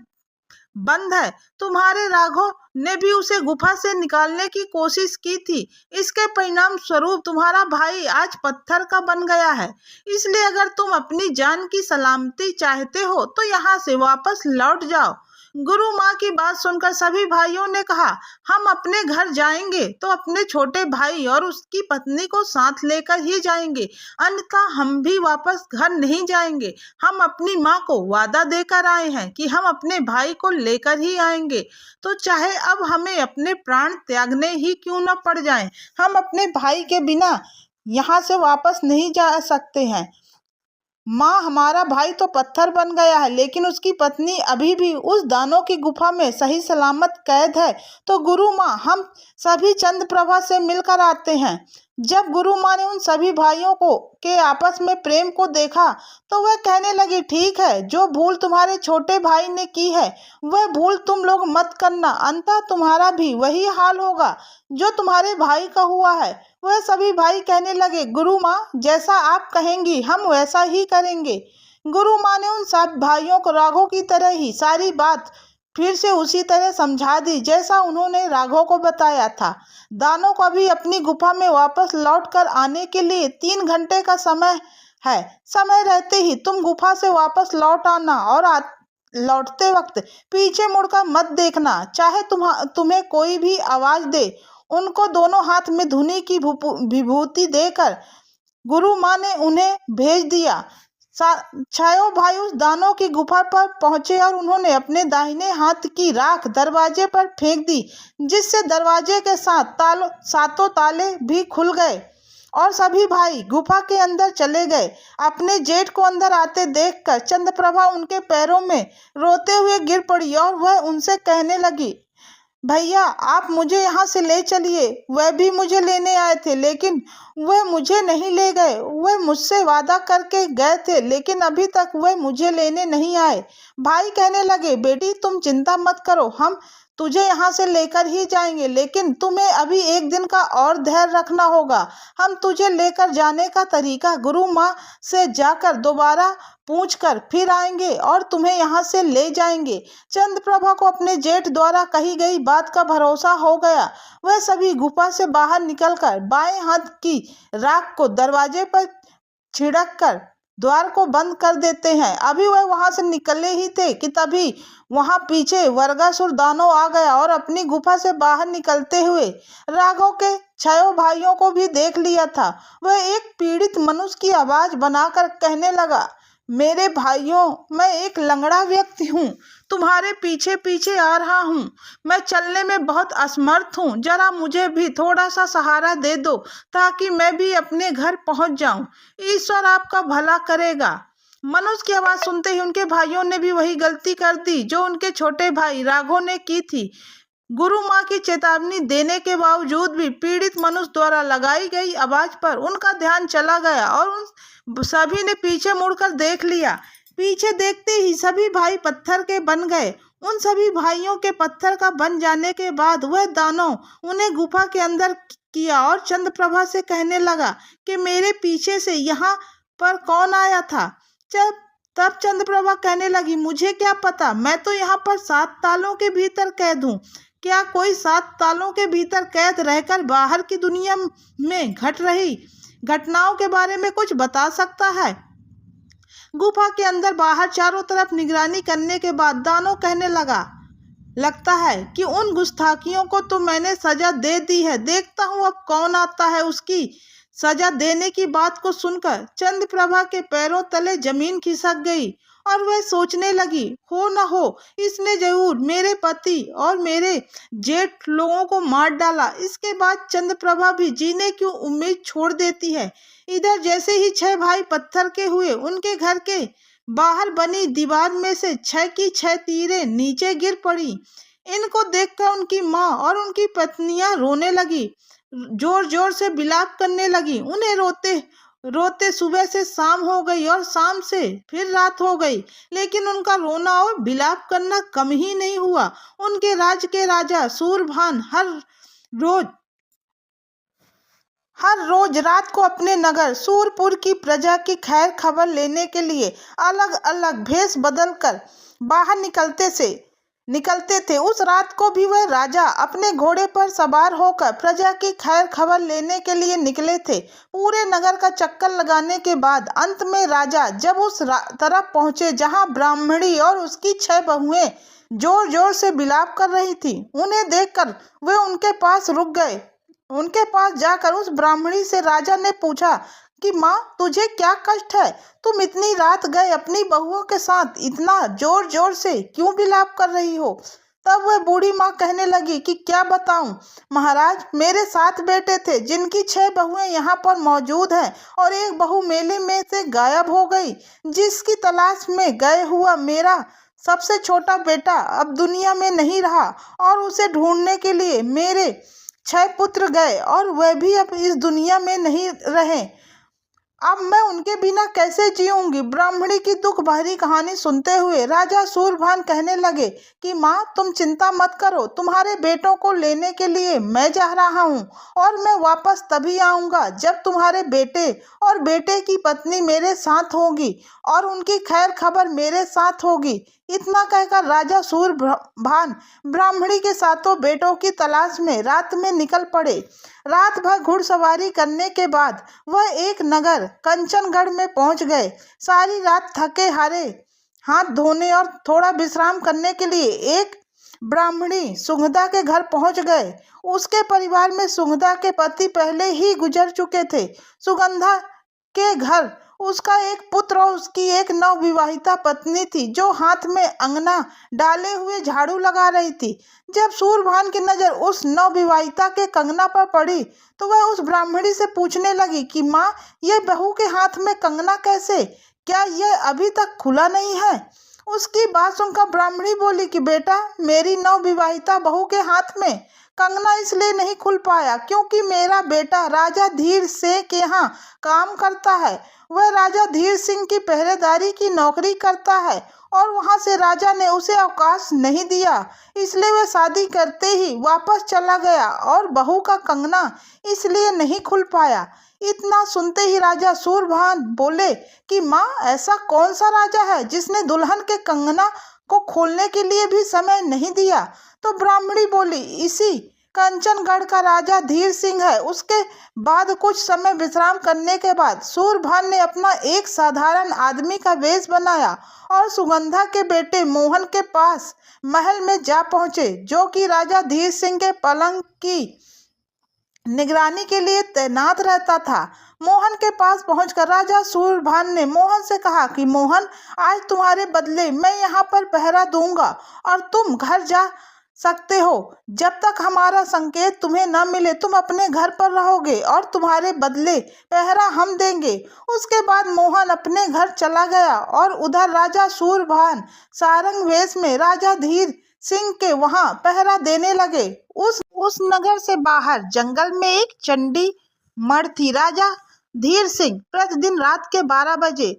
बंद है। तुम्हारे राघव ने भी उसे गुफा से निकालने की कोशिश की थी, इसके परिणाम स्वरूप तुम्हारा भाई आज पत्थर का बन गया है। इसलिए अगर तुम अपनी जान की सलामती चाहते हो तो यहाँ से वापस लौट जाओ। गुरु माँ की बात सुनकर सभी भाइयों ने कहा, हम अपने घर जाएंगे तो अपने छोटे भाई और उसकी पत्नी को साथ लेकर ही जाएंगे, अन्यथा हम भी वापस घर नहीं जाएंगे। हम अपनी माँ को वादा देकर आए हैं कि हम अपने भाई को लेकर ही आएंगे, तो चाहे अब हमें अपने प्राण त्यागने ही क्यों न पड़ जाएं, हम अपने भाई के बिना यहाँ से वापस नहीं जा सकते हैं। माँ, हमारा भाई तो पत्थर बन गया है, लेकिन उसकी पत्नी अभी भी उस दानों की गुफा में सही सलामत कैद है। तो गुरु माँ, हम सभी चंद्रप्रभा से मिलकर आते हैं। जब गुरु माँ ने उन सभी भाइयों को के आपस में प्रेम को देखा तो वह कहने लगी, ठीक है, जो भूल तुम्हारे छोटे भाई ने की है वह भूल तुम लोग मत करना, अंततः तुम्हारा भी वही हाल होगा जो तुम्हारे भाई का हुआ है। वह सभी भाई कहने लगे, गुरु माँ, जैसा आप कहेंगी हम वैसा ही करेंगे। गुरु माँ ने उन सब भाइयों को राघव की तरह ही सारी बात फिर से उसी तरह समझा दी जैसा उन्होंने राघव को बताया था। दानों को भी अपनी गुफा में वापस लौट कर आने के लिए 3 घंटे का समय है। समय रहते ही तुम गुफा से वापस लौट आना और लौटते वक्त पीछे मुड़कर मत देखना, चाहे तुम्हें कोई भी आवाज दे। उनको दोनों हाथ में धुनी की विभूति देकर गुरु माँ ने उन्हें भेज दिया। छायो भाई उस दानों की गुफा पर पहुंचे और उन्होंने अपने दाहिने हाथ की राख दरवाजे पर फेंक दी, जिससे दरवाजे के सातों ताले भी खुल गए और सभी भाई गुफा के अंदर चले गए। अपने जेठ को अंदर आते देखकर चंद्रप्रभा उनके पैरों में रोते हुए गिर पड़ी और वह उनसे कहने लगी, भैया, आप मुझे यहाँ से ले चलिए। वह भी मुझे लेने आए थे, लेकिन वह मुझे नहीं ले गए। वह मुझसे वादा करके गए थे, लेकिन अभी तक वह मुझे लेने नहीं आए। भाई कहने लगे, बेटी, तुम चिंता मत करो, हम तुझे यहाँ से लेकर ही जाएंगे, लेकिन तुम्हें अभी 1 दिन का और धैर्य रखना होगा। हम तुझे लेकर जाने का तरीका गुरु माँ से जाकर दोबारा पूछकर फिर आएंगे और तुम्हें यहाँ से ले जाएंगे। चंद्रप्रभा को अपने जेठ द्वारा कही गई बात का भरोसा हो गया। वह सभी गुफा से बाहर निकलकर बाएं हाथ की राख को दरवाजे पर छिड़क कर द्वार को बंद कर देते हैं। अभी वह वहां से निकले ही थे कि तभी वहां पीछे वर्गासुर दानव आ गया और अपनी गुफा से बाहर निकलते हुए राघव के 6 भाइयों को भी देख लिया था। वह एक पीड़ित मनुष्य की आवाज बनाकर कहने लगा, मेरे भाइयों, मैं एक लंगड़ा व्यक्ति हूँ, तुम्हारे पीछे पीछे आ रहा हूँ। मैं चलने में बहुत असमर्थ हूँ, जरा मुझे भी थोड़ा सा सहारा दे दो ताकि मैं भी अपने घर पहुँच जाऊँ। ईश्वर आपका भला करेगा। मनुष्य की आवाज़ सुनते ही उनके भाइयों ने भी वही गलती कर दी जो उनके छोटे भाई राघव ने की थी। गुरु माँ की चेतावनी देने के बावजूद भी पीड़ित मनुष्य द्वारा लगाई गई आवाज पर उनका ध्यान चला गया और उन सभी ने पीछे मुड़कर देख लिया। पीछे देखते ही सभी भाई पत्थर के बन गए। उन सभी भाइयों के पत्थर का बन जाने के बाद वह दानव उन्हें गुफा के अंदर किया और चंद्रप्रभा से कहने लगा कि मेरे पीछे से यहाँ पर कौन आया था। तब चंद्रप्रभा कहने लगी, मुझे क्या पता, मैं तो यहाँ पर 7 तालों के भीतर कैद हूँ। क्या कोई 7 तालों के भीतर कैद रहकर बाहर की दुनिया में घट रही घटनाओं के बारे में कुछ बता सकता है? गुफा के अंदर बाहर चारों तरफ निगरानी करने के बाद दानव कहने लगता है कि उन गुस्ताखियों को तो मैंने सजा दे दी है, देखता हूँ अब कौन आता है उसकी सजा देने की बात को सुनकर चंद्रप्रभा के पैरों तले जमीन खिसक गई और वह सोचने लगी, हो न हो इसने जरूर मेरे पति और मेरे जेठ लोगों को मार डाला। इसके बाद चंद्रप्रभा भी जीने की उम्मीद छोड़ देती है। इधर जैसे ही 6 भाई पत्थर के हुए, उनके घर के बाहर बनी दीवार में से 6 की 6 तीरें नीचे गिर पड़ी। इनको देखकर उनकी माँ और उनकी पत्नियां रोने लगी, जोर जोर से विलाप करने लगी। उन्हें रोते रोते सुबह से शाम हो गई और शाम से फिर रात हो गई, लेकिन उनका रोना और विलाप करना कम ही नहीं हुआ। उनके राज्य के राजा सूरभान हर रोज रात को अपने नगर सूरपुर की प्रजा की खैर खबर लेने के लिए अलग अलग भेष बदलकर बाहर निकलते थे। उस रात को भी वह राजा अपने घोड़े पर सवार होकर प्रजा की खैर खबर लेने के लिए निकले थे। पूरे नगर का चक्कर लगाने के बाद अंत में राजा जब उस तरफ पहुंचे जहां ब्राह्मणी और उसकी 6 बहुएं जोर जोर से विलाप कर रही थी, उन्हें देखकर वे उनके पास रुक गए। उनके पास जाकर उस ब्राह्मणी से राजा ने पूछा कि माँ, तुझे क्या कष्ट है? तुम इतनी रात गए अपनी बहुओं के साथ इतना जोर जोर से क्यों विलाप कर रही हो? तब वह बूढ़ी माँ कहने लगी कि क्या बताऊं महाराज, मेरे 7 बेटे थे जिनकी 6 बहुएं यहाँ पर मौजूद हैं और एक बहू मेले में से गायब हो गई, जिसकी तलाश में गए हुआ मेरा सबसे छोटा बेटा अब दुनिया में नहीं रहा और उसे ढूंढने के लिए मेरे 6 पुत्र गए और वह भी अब इस दुनिया में नहीं रहे। अब मैं उनके बिना कैसे जीऊंगी? ब्राह्मणी की दुख भरी कहानी सुनते हुए राजा सूरभान कहने लगे कि माँ, तुम चिंता मत करो, तुम्हारे बेटों को लेने के लिए मैं जा रहा हूँ और मैं वापस तभी आऊँगा जब तुम्हारे बेटे और बेटे की पत्नी मेरे साथ होगी और उनकी खैर खबर मेरे साथ होगी। इतना कहकर राजा सूरभान ब्राह्मणी के 7 बेटों की तलाश में रात में निकल पड़े। रात भर घुड़सवारी करने के बाद वह एक नगर कंचनगढ़ में पहुंच गए। सारी रात थके हारे हाथ धोने और थोड़ा विश्राम करने के लिए एक ब्राह्मणी सुगंधा के घर पहुंच गए। उसके परिवार में सुगंधा के पति पहले ही गुजर चुके थे। सुगंधा के घर उसका एक पुत्र और उसकी एक नवविवाहिता पत्नी थी, जो हाथ में अंगना डाले हुए झाड़ू लगा रही थी। जब सूरभान की नजर उस नवविवाहिता के कंगना पर पड़ी तो वह उस ब्राह्मणी से पूछने लगी कि माँ, ये बहू के हाथ में कंगना कैसे? क्या यह अभी तक खुला नहीं है? उसकी बात सुनकर ब्राह्मणी बोली कि बेटा, मेरी नवविवाहिता बहू के हाथ में कंगना इसलिए नहीं खुल पाया क्योंकि मेरा बेटा राजा धीर सिंह के यहाँ काम करता है। वह राजा धीर सिंह की पहरेदारी की नौकरी करता है और वहाँ से राजा ने उसे अवकाश नहीं दिया, इसलिए वह शादी करते ही वापस चला गया और बहू का कंगना इसलिए नहीं खुल पाया। इतना सुनते ही राजा सूरभान बोले कि माँ, ऐसा कौन सा राजा है जिसने दुल्हन के कंगना को खोलने के लिए भी समय नहीं दिया? तो ब्राह्मणी बोली, इसी कंचनगढ़ का राजा धीर सिंह है। उसके बाद कुछ समय विश्राम करने के बाद सूरभान ने अपना एक साधारण आदमी का वेश बनाया और सुगंधा के बेटे मोहन के पास महल में जा पहुंचे, जो कि राजा धीर सिंह के पलंग की निगरानी के लिए तैनात रहता था। मोहन के पास पहुंचकर राजा सूरभान ने मोहन से कहा कि मोहन, आज तुम्हारे बदले मैं यहाँ पर पहरा दूंगा और तुम घर जा सकते हो। जब तक हमारा संकेत तुम्हें न मिले तुम अपने घर पर रहोगे और तुम्हारे बदले पहरा हम देंगे। उसके बाद मोहन अपने घर चला गया और उधर राजा सूरभान सारंग वेश में राजा धीर सिंह के वहां पहरा देने लगे। उस नगर से बाहर जंगल में एक चंडी मठ थी। राजा धीर सिंह प्रतिदिन रात के 12 बजे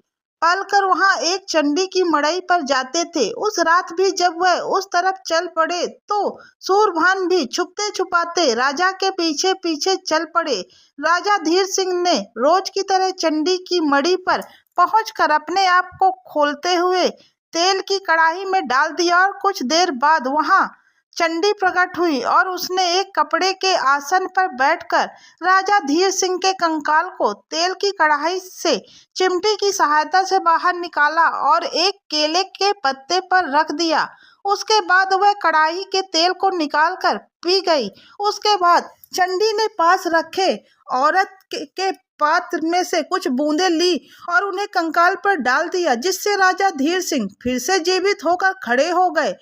पलकर वहां एक चंडी की मड़ई पर जाते थे। उस रात भी जब वह उस तरफ चल पड़े तो सूरभान भी छुपते छुपाते राजा के पीछे पीछे चल पड़े। राजा धीर सिंह ने रोज की तरह चंडी की मड़ी पर पहुंचकर अपने आप को खोलते हुए तेल की कढ़ाई में डाल दिया और कुछ देर बाद वहां चंडी प्रकट हुई और उसने एक कपड़े के आसन पर बैठकर राजा धीर सिंह के कंकाल को तेल की कढ़ाई से चिमटी की सहायता से बाहर निकाला और एक केले के पत्ते पर रख दिया। उसके बाद वह कढ़ाई के तेल को निकालकर पी गई। उसके बाद चंडी ने पास रखे औरत के पात्र में से कुछ बूंदें ली और उन्हें कंकाल पर डाल दिया, जिससे राजा धीर सिंह फिर से जीवित होकर खड़े हो गए।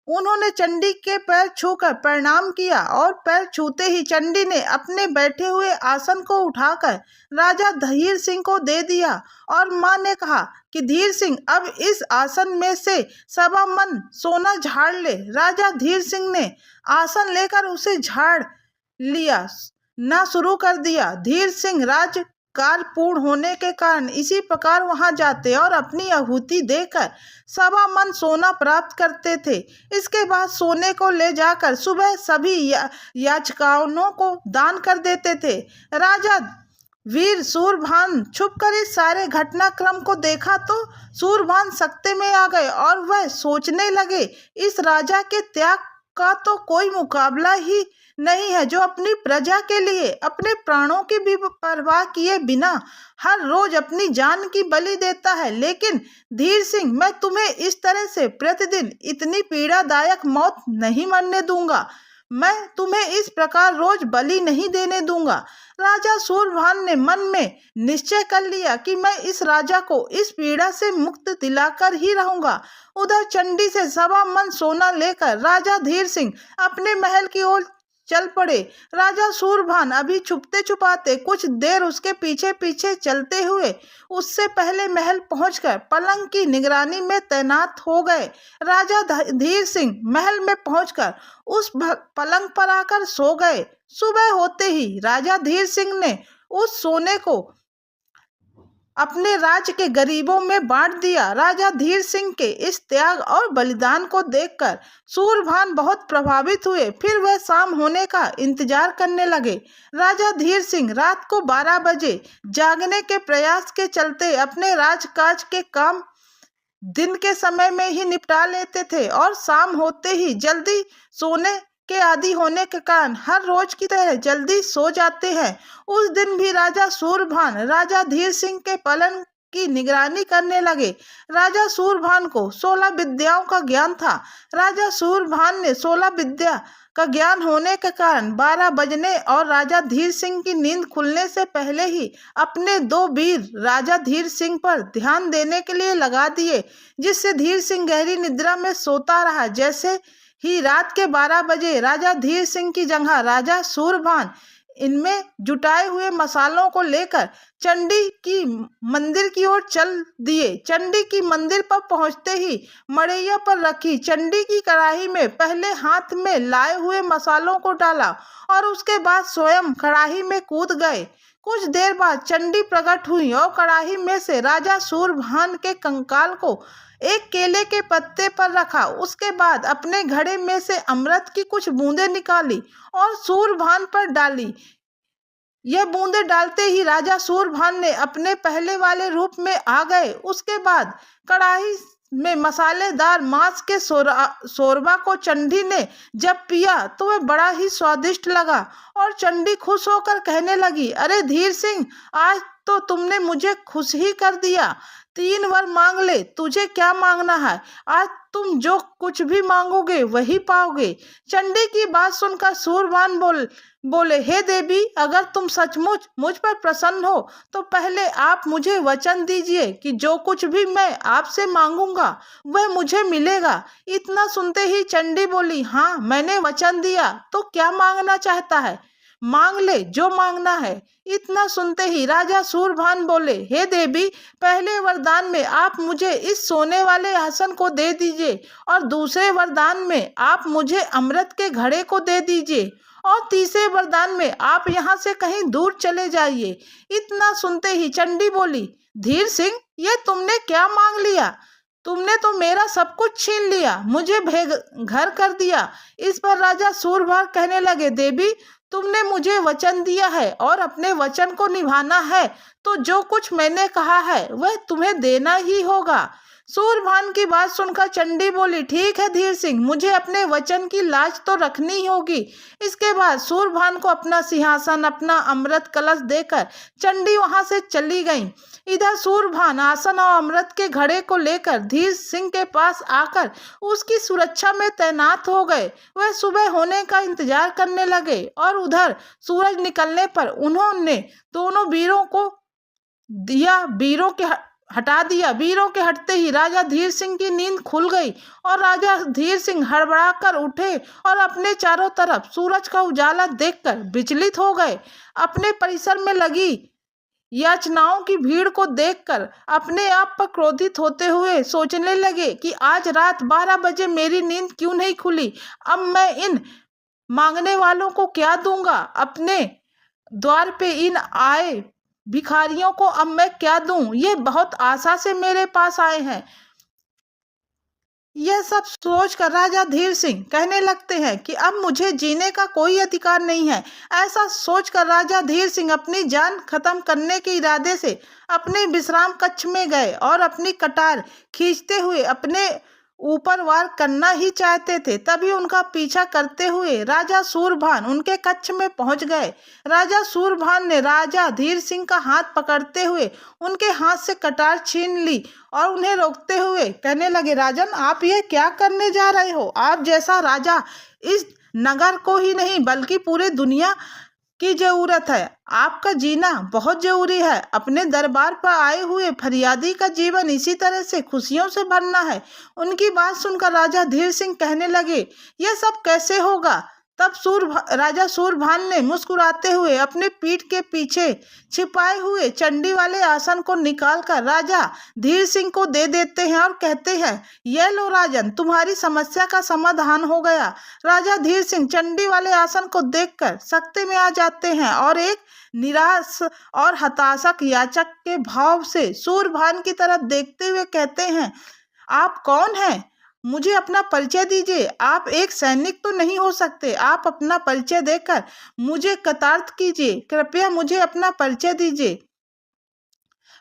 उन्होंने चंडी के पैर छूकर प्रणाम किया और पैर छूते ही चंडी ने अपने बैठे हुए आसन को उठाकर राजा धीर सिंह को दे दिया और मां ने कहा कि धीर सिंह अब इस आसन में से 1.25 मन सोना झाड़ ले। राजा धीर सिंह ने आसन लेकर उसे झाड़ लिया ना शुरू कर दिया। धीर सिंह राजकार्य पूर्ण होने के कारण इसी प्रकार वहां जाते और अपनी आहुति देकर 1.25 मन सोना प्राप्त करते थे। इसके बाद सोने को ले जाकर सुबह सभी याचकाओं को दान कर देते थे। राजा वीर सूरभान छुपकर इस सारे घटनाक्रम को देखा तो सूरभान सकते में आ गए और वह सोचने लगे, इस राजा के त्याग का तो कोई मुकाबला ही नहीं है, जो अपनी प्रजा के लिए अपने प्राणों की भी परवाह किए बिना हर रोज अपनी जान की बलि देता है। लेकिन धीर सिंह, मैं तुम्हें इस तरह से प्रतिदिन इतनी पीड़ादायक मौत नहीं मरने दूंगा। मैं तुम्हें इस प्रकार रोज बलि नहीं देने दूंगा। राजा सूरभान ने मन में निश्चय कर लिया कि मैं इस राजा को इस पीड़ा से मुक्त दिलाकर ही रहूंगा। उधर चंडी से 1.25 मन सोना लेकर राजा धीर सिंह अपने महल की ओर चल पड़े। राजा सूरभान अभी छुपते छुपाते कुछ देर उसके पीछे पीछे चलते हुए उससे पहले महल पहुंचकर पलंग की निगरानी में तैनात हो गए। राजा धीर सिंह महल में पहुंचकर उस पलंग पर आकर सो गए। सुबह होते ही राजा धीर सिंह ने उस सोने को अपने राज्य के गरीबों में बांट दिया। राजा धीर सिंह के इस त्याग और बलिदान को देखकर सूरभान बहुत प्रभावित हुए। फिर वह शाम होने का इंतजार करने लगे। राजा धीर सिंह रात को 12 बजे जागने के प्रयास के चलते अपने राजकाज के काम दिन के समय में ही निपटा लेते थे और शाम होते ही जल्दी सोने के आदि होने के कारण हर रोज की तरह जल्दी सो जाते हैं। उस दिन भी राजा सूरभान राजा धीर सिंह के पलंग की निगरानी करने लगे। राजा सूरभान को 16 विद्याओं का ज्ञान था। राजा सूरभान ने 16 विद्या का ज्ञान होने के कारण 12 बजने और राजा धीर सिंह की नींद खुलने से पहले ही अपने 2 वीर राजा धीर सिंह पर ध्यान देने के लिए लगा दिए, जिससे धीर सिंह गहरी निद्रा में सोता रहा। जैसे ही रात के 12 बजे राजा धीर सिंह की जगह राजा सूरभान इनमें जुटाए हुए मसालों को लेकर चंडी की मंदिर की ओर चल दिए। चंडी की मंदिर पर पहुंचते ही मड़ैया पर रखी चंडी की कढ़ाई में पहले हाथ में लाए हुए मसालों को डाला और उसके बाद स्वयं कढ़ाई में कूद गए। कुछ देर बाद चंडी प्रकट हुई और कढ़ाई में से राजा सूरभान के कंकाल को एक केले के पत्ते पर रखा। उसके बाद अपने घड़े में से अमृत की कुछ बूंदें निकाली और सूरभान पर डाली। यह बूंदें डालते ही राजा सूरभान ने अपने पहले वाले रूप में आ गए। उसके बाद कढ़ाई में मसालेदार मांस के शोरबा को चंडी ने जब पिया तो वह बड़ा ही स्वादिष्ट लगा और चंडी खुश होकर कहने लगी, अरे धीर सिंह, आज तो तुमने मुझे खुश ही कर दिया। 3 वर मांग ले, तुझे क्या मांगना है? आज तुम जो कुछ भी मांगोगे वही पाओगे। चंडी की बात सुनकर सूरभान बोले, हे देवी, अगर तुम सचमुच मुझ पर प्रसन्न हो तो पहले आप मुझे वचन दीजिए कि जो कुछ भी मैं आपसे मांगूंगा वह मुझे मिलेगा। इतना सुनते ही चंडी बोली, हाँ, मैंने वचन दिया, तो क्या मांगना चाहता है? मांग ले जो मांगना है। इतना सुनते ही राजा सूरभान बोले, हे देवी, पहले वरदान में आप मुझे इस सोने वाले आसन को दे दीजिए और दूसरे वरदान में आप मुझे अमृत के घड़े को दे दीजिए और तीसरे वरदान में आप यहाँ से कहीं दूर चले जाइए। इतना सुनते ही चंडी बोली, धीर सिंह, ये तुमने क्या मांग लिया? तुमने तो मेरा सब कुछ छीन लिया, मुझे बेघर कर दिया। इस पर राजा सूरभान कहने लगे, देवी, तुमने मुझे वचन दिया है और अपने वचन को निभाना है, तो जो कुछ मैंने कहा है वह तुम्हें देना ही होगा। सूरभान की बात सुनकर चंडी बोली, ठीक है धीर सिंह, मुझे अपने वचन की लाज तो रखनी ही होगी। इसके बाद सूरभान को अपना सिंहासन, अपना अमृत कलश देकर चंडी वहां से चली गई। इधर सूरभान आसन और अमृत के घड़े को लेकर धीर सिंह के पास आकर उसकी सुरक्षा में तैनात हो गए। वह सुबह होने का इंतजार करने लगे और उधर सूरज निकलने पर उन्होंने दोनों वीरों को हटा दिया। वीरों के हटते ही राजा धीर सिंह की नींद खुल गई और राजा धीर सिंह हड़बड़ा कर उठे और अपने चारों तरफ सूरज का उजाला देखकर विचलित हो गए। अपने परिसर में लगी याचनाओं की भीड़ को देखकर अपने आप पर क्रोधित होते हुए सोचने लगे कि आज रात 12 बजे मेरी नींद क्यों नहीं खुली। अब मैं इन मांगने वालों को क्या दूंगा? अपने द्वार पे इन आए भिखारियों को अब मैं क्या दूं? ये बहुत आशा से मेरे पास आए हैं। यह सब सोचकर राजा धीर सिंह कहने लगते हैं कि अब मुझे जीने का कोई अधिकार नहीं है। ऐसा सोचकर राजा धीर सिंह अपनी जान खत्म करने के इरादे से अपने विश्राम कक्ष में गए और अपनी कटार खींचते हुए अपने ऊपर वार करना ही चाहते थे। तभी उनका पीछा करते हुए राजा सूरभान उनके कक्ष में पहुंच गए। राजा सूरभान ने राजा धीर सिंह का हाथ पकड़ते हुए उनके हाथ से कटार छीन ली और उन्हें रोकते हुए कहने लगे, राजन, आप ये क्या करने जा रहे हो? आप जैसा राजा इस नगर को ही नहीं बल्कि पूरे दुनिया की जरूरत है। आपका जीना बहुत जरूरी है। अपने दरबार पर आए हुए फरियादी का जीवन इसी तरह से खुशियों से भरना है। उनकी बात सुनकर राजा धीर सिंह कहने लगे, यह सब कैसे होगा? तब राजा सूरभान ने मुस्कुराते हुए अपने पीठ के पीछे छिपाए हुए चंडी वाले आसन को निकालकर राजा धीर सिंह को दे देते हैं और कहते हैं, यह लो राजन, तुम्हारी समस्या का समाधान हो गया। राजा धीर सिंह चंडी वाले आसन को देखकर सकते में आ जाते हैं और एक निराश और हताशक याचक के भाव से सूरभान की तरफ देखते हुए कहते हैं, आप कौन हैं? मुझे अपना परिचय दीजिए। आप एक सैनिक तो नहीं हो सकते। आप अपना परिचय देकर मुझे कृतार्थ कीजिए। कृपया मुझे अपना परिचय दीजिए,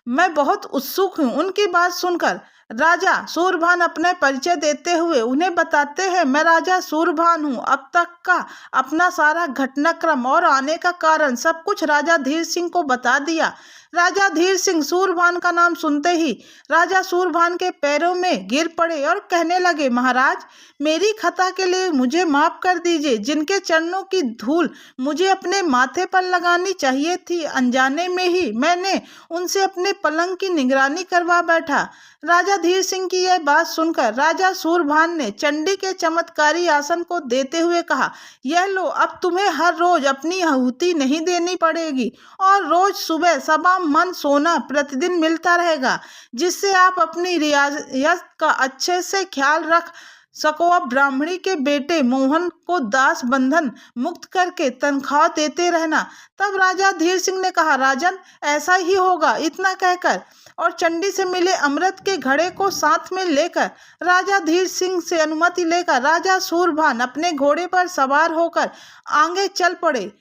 मैं बहुत उत्सुक हूँ। उनकी बात सुनकर राजा सूरभान अपने परिचय देते हुए उन्हें बताते हैं, मैं राजा सूरभान हूँ। अब तक का अपना सारा घटनाक्रम और आने का कारण सब कुछ राजा धीर सिंह को बता दिया। राजा धीर सिंह सूरभान का नाम सुनते ही राजा सूरभान के पैरों में गिर पड़े और कहने लगे, महाराज, मेरी खता के लिए मुझे माफ कर दीजिए। जिनके चरणों की धूल मुझे अपने माथे पर लगानी चाहिए थी, अनजाने में ही मैंने उनसे अपने पलंग की निगरानी करवा बैठा। राजा धीर सिंह की यह बात सुनकर राजा सूरभान ने चंडी के चमत्कारी आसन को देते हुए कहा, यह लो, अब तुम्हें हर रोज अपनी आहुति नहीं देनी पड़ेगी और रोज सुबह सवा मन सोना प्रतिदिन मिलता रहेगा, जिससे आप अपनी रियासत का अच्छे से ख्याल रख सको। अब ब्राह्मणी के बेटे मोहन को दास बंधन मुक्त करके तनख्वाह देते रहना। तब राजा धीर सिंह ने कहा, राजन, ऐसा ही होगा। इतना कहकर और चंडी से मिले अमृत के घड़े को साथ में लेकर राजा धीर सिंह से अनुमति लेकर राजा सूरभान अपने घोड़े पर सवार होकर आगे चल पड़े।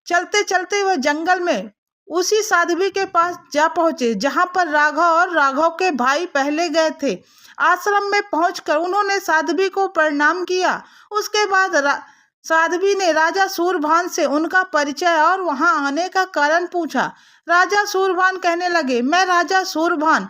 चलते चलते वह जंगल में उसी साध्वी के पास जा पहुंचे जहां पर राघव और राघव के भाई पहले गए थे। आश्रम में पहुंचकर उन्होंने साध्वी को प्रणाम किया। उसके बाद साध्वी ने राजा सूरभान से उनका परिचय और वहां आने का कारण पूछा। राजा सूरभान कहने लगे, मैं राजा सूरभान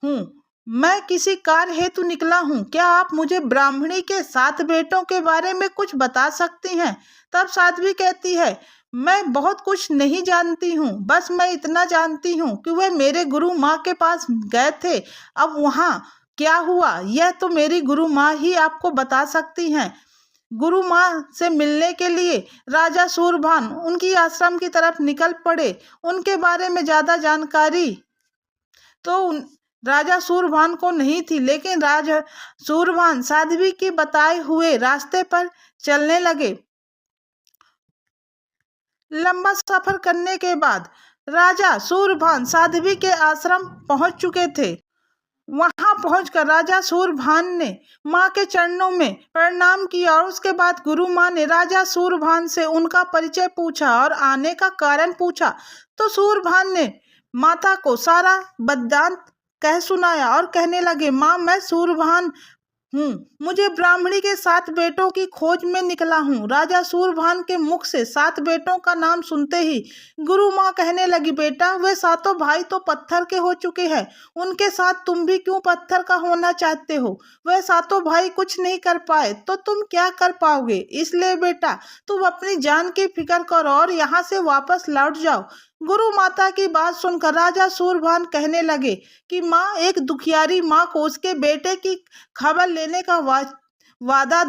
हूँ, मैं किसी कार्य हेतु निकला हूँ। क्या आप मुझे ब्राह्मणी के 7 बेटों के बारे में कुछ बता सकती हैं? तब साध्वी कहती है, मैं बहुत कुछ नहीं जानती हूँ, बस मैं इतना जानती हूँ कि वह मेरे गुरु माँ के पास गए थे। अब वहाँ क्या हुआ यह तो मेरी गुरु माँ ही आपको बता सकती हैं। गुरु माँ से मिलने के लिए राजा सूरभान उनकी आश्रम की तरफ निकल पड़े। उनके बारे में ज़्यादा जानकारी तो राजा सूरभान को नहीं थी, लेकिन राजा सूरभान साध्वी के बताए हुए रास्ते पर चलने लगे। लंबा सफर करने के बाद राजा सूरभान साध्वी के आश्रम पहुंच चुके थे। वहां पहुंचकर राजा सूरभान ने मां के चरणों में प्रणाम किया और उसके बाद गुरु मां ने राजा सूरभान से उनका परिचय पूछा और आने का कारण पूछा। तो सूरभान ने माता को सारा वृत्तांत कह सुनाया और कहने लगे, माँ मैं सूरभान हूँ, मुझे ब्राह्मणी के 7 बेटों की खोज में निकला हूँ। राजा सूरभान के मुख से 7 बेटों का नाम सुनते ही गुरु माँ कहने लगी, बेटा वे 7 भाई तो पत्थर के हो चुके हैं, उनके साथ तुम भी क्यों पत्थर का होना चाहते हो? वह 7 भाई कुछ नहीं कर पाए तो तुम क्या कर पाओगे? इसलिए बेटा तुम अपनी जान की फिक्र करो और यहाँ से वापस लौट जाओ। गुरु माता की बात सुनकर राजा सूरभान कहने लगे कि माँ, एक दुखियारी माँ को उसके बेटे की खबर लेने का वादा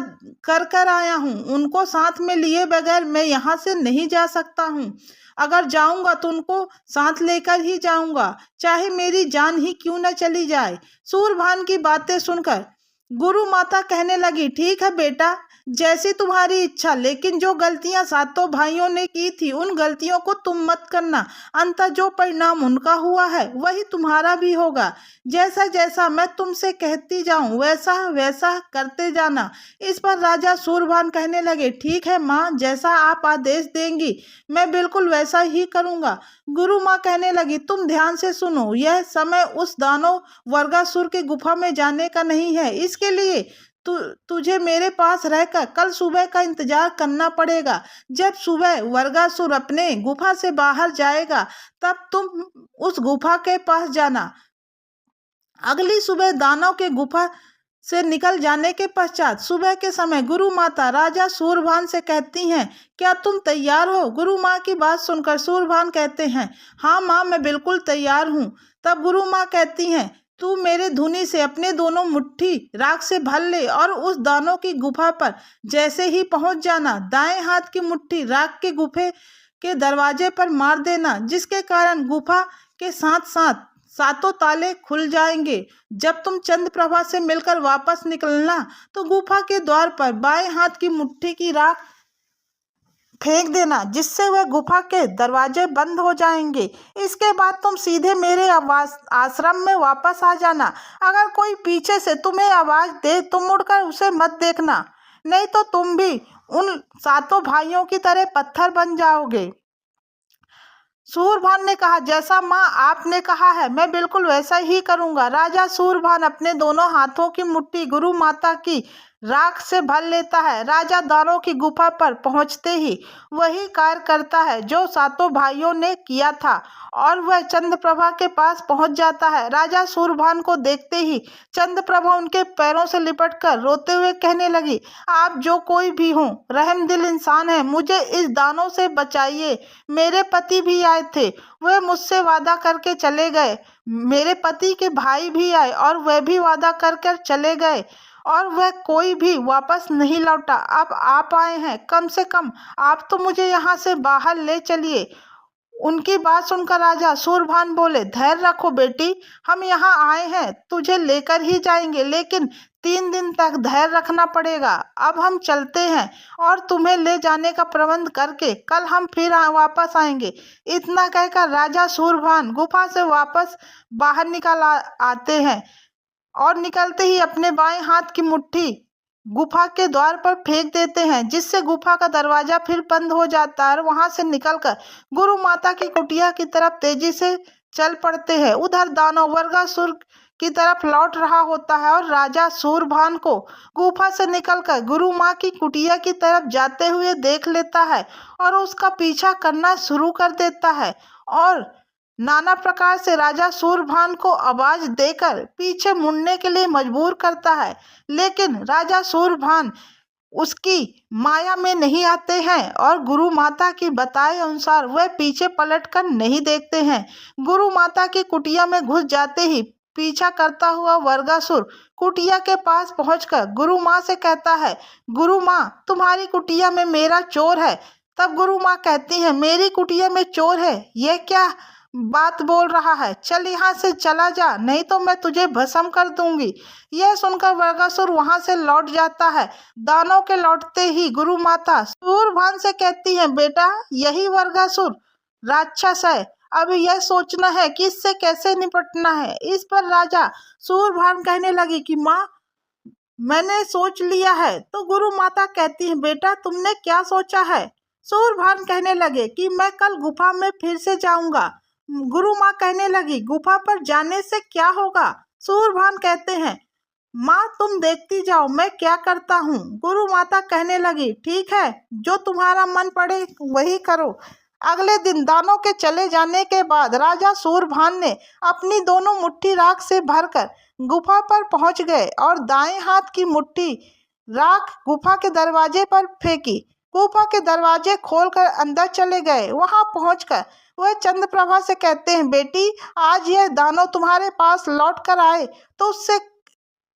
कर आया हूँ। उनको साथ में लिए बगैर मैं यहाँ से नहीं जा सकता हूँ। अगर जाऊंगा तो उनको साथ लेकर ही जाऊंगा, चाहे मेरी जान ही क्यों न चली जाए। सूरभान की बातें सुनकर गुरु माता कहने लगी, ठीक है बेटा, जैसी तुम्हारी इच्छा, लेकिन जो गलतियां 7 भाइयों ने की थी उन गलतियों को तुम मत करना। अंततः जो परिणाम उनका हुआ है वही तुम्हारा भी होगा। जैसा जैसा मैं तुमसे कहती जाऊं वैसा वैसा करते जाना। इस पर राजा सूरभान कहने लगे, ठीक है माँ, जैसा आप आदेश देंगी मैं बिल्कुल वैसा ही करूँगा। गुरु माँ कहने लगी, तुम ध्यान से सुनो, यह समय उस दानव वर्गासुर की गुफा में जाने का नहीं है। इसके लिए तुझे मेरे पास रहकर कल सुबह का इंतजार करना पड़ेगा। जब सुबह वर्गासुर अपने गुफा से बाहर जाएगा तब तुम उस गुफा के पास जाना। अगली सुबह दानव के गुफा से निकल जाने के पश्चात सुबह के समय गुरु माता राजा सूरभान से कहती हैं, क्या तुम तैयार हो? गुरु माँ की बात सुनकर सूरभान कहते हैं, हाँ माँ, मैं बिल्कुल तैयार हूँ। तब गुरु माँ कहती हैं, तू मेरे धुनी से अपने दोनों मुट्ठी राख से भर ले और उस दानव की गुफा पर जैसे ही पहुंच जाना, दाएं हाथ की मुट्ठी राख के गुफे के दरवाजे पर मार देना, जिसके कारण गुफा के साथ साथ 7 ताले खुल जाएंगे। जब तुम चंद्रप्रभा से मिलकर वापस निकलना तो गुफा के द्वार पर बाएं हाथ की मुट्ठी की राख फेंक देना, जिससे वह गुफा के दरवाजे बंद हो जाएंगे। इसके बाद तुम सीधे मेरे आश्रम में वापस आ जाना। अगर कोई पीछे से तुम्हें आवाज दे तो मुड़कर उसे मत देखना, नहीं तो तुम भी उन 7 भाइयों की तरह पत्थर बन जाओगे। सूरभान ने कहा, जैसा माँ आपने कहा है मैं बिल्कुल वैसा ही करूँगा। राजा सूरभान अपने दोनों हाथों की मुट्ठी गुरु माता की राख से भर लेता है। राजा दानव की गुफा पर पहुंचते ही वही कार्य करता है जो 7 भाइयों ने किया था और वह चंद्रप्रभा के पास पहुंच जाता है। राजा सूरभान को देखते ही चंद्रप्रभा उनके पैरों से लिपटकर रोते हुए कहने लगी, आप जो कोई भी हो, रहमदिल इंसान है, मुझे इस दानव से बचाइए। मेरे पति भी आए थे, वह मुझसे वादा करके चले गए। मेरे पति के भाई भी आए और वह भी वादा कर चले गए और वह कोई भी वापस नहीं लौटा। अब आप आए हैं, कम से कम आप तो मुझे यहाँ से बाहर ले चलिए। उनकी बात सुनकर राजा सूरभान बोले, धैर्य रखो बेटी, हम यहाँ आए हैं तुझे लेकर ही जाएंगे, लेकिन 3 दिन तक धैर्य रखना पड़ेगा। अब हम चलते हैं और तुम्हें ले जाने का प्रबंध करके कल हम फिर वापस आएंगे। इतना कहकर राजा सूरभान गुफा से वापस बाहर निकल आते हैं और निकलते ही अपने बाएं हाथ की मुट्ठी गुफा के द्वार पर फेंक देते हैं, जिससे गुफा का दरवाजा फिर बंद हो जाता है और वहां से निकलकर गुरु माता की कुटिया की तरफ तेजी से चल पड़ते हैं। उधर दानव वर्गासुर की तरफ लौट रहा होता है और राजा सूरभान को गुफा से निकलकर गुरु माँ की कुटिया की तरफ जाते हुए देख लेता है और उसका पीछा करना शुरू कर देता है और नाना प्रकार से राजा सूरभान को आवाज देकर पीछे मुड़ने के लिए मजबूर करता है, लेकिन राजा सूरभान उसकी माया में नहीं आते हैं और गुरु माता की बताए अनुसार वह पीछे पलटकर नहीं देखते हैं। गुरु माता की कुटिया में घुस जाते ही पीछा करता हुआ वर्गासुर कुटिया के पास पहुंचकर गुरु माँ से कहता है, गुरु माँ, तुम्हारी कुटिया में मेरा चोर है। तब गुरु माँ कहती है, मेरी कुटिया में चोर है? यह क्या बात बोल रहा है? चल यहाँ से चला जा, नहीं तो मैं तुझे भस्म कर दूंगी। यह सुनकर वर्गासुर वहां से लौट जाता है। दानव के लौटते ही गुरु माता सूरभान से कहती है, बेटा यही वर्गासुर राक्षस है, अब यह सोचना है कि इससे कैसे निपटना है। इस पर राजा सूरभान कहने लगी कि माँ, मैंने सोच लिया है। तो गुरु माता कहती है, बेटा तुमने क्या सोचा है? सूरभान कहने लगे कि मैं कल गुफा में फिर से जाऊंगा, गुरु माँ कहने लगी, गुफा पर जाने से क्या होगा? सूरभान कहते हैं, माँ तुम देखती जाओ मैं क्या करता हूँ। गुरु माता कहने लगी, ठीक है, जो तुम्हारा मन पड़े वही करो। अगले दिन दानों के चले जाने के बाद राजा सूरभान ने अपनी दोनों मुट्ठी राख से भरकर गुफा पर पहुंच गए और दाएं हाथ की मुट्ठी राख गुफा के दरवाजे पर फेंकी। गुफा के दरवाजे खोलकर अंदर चले गए। वहां पहुंचकर वह चंद्रप्रभा से कहते हैं, बेटी आज यह दानव तुम्हारे पास लौट कर आए तो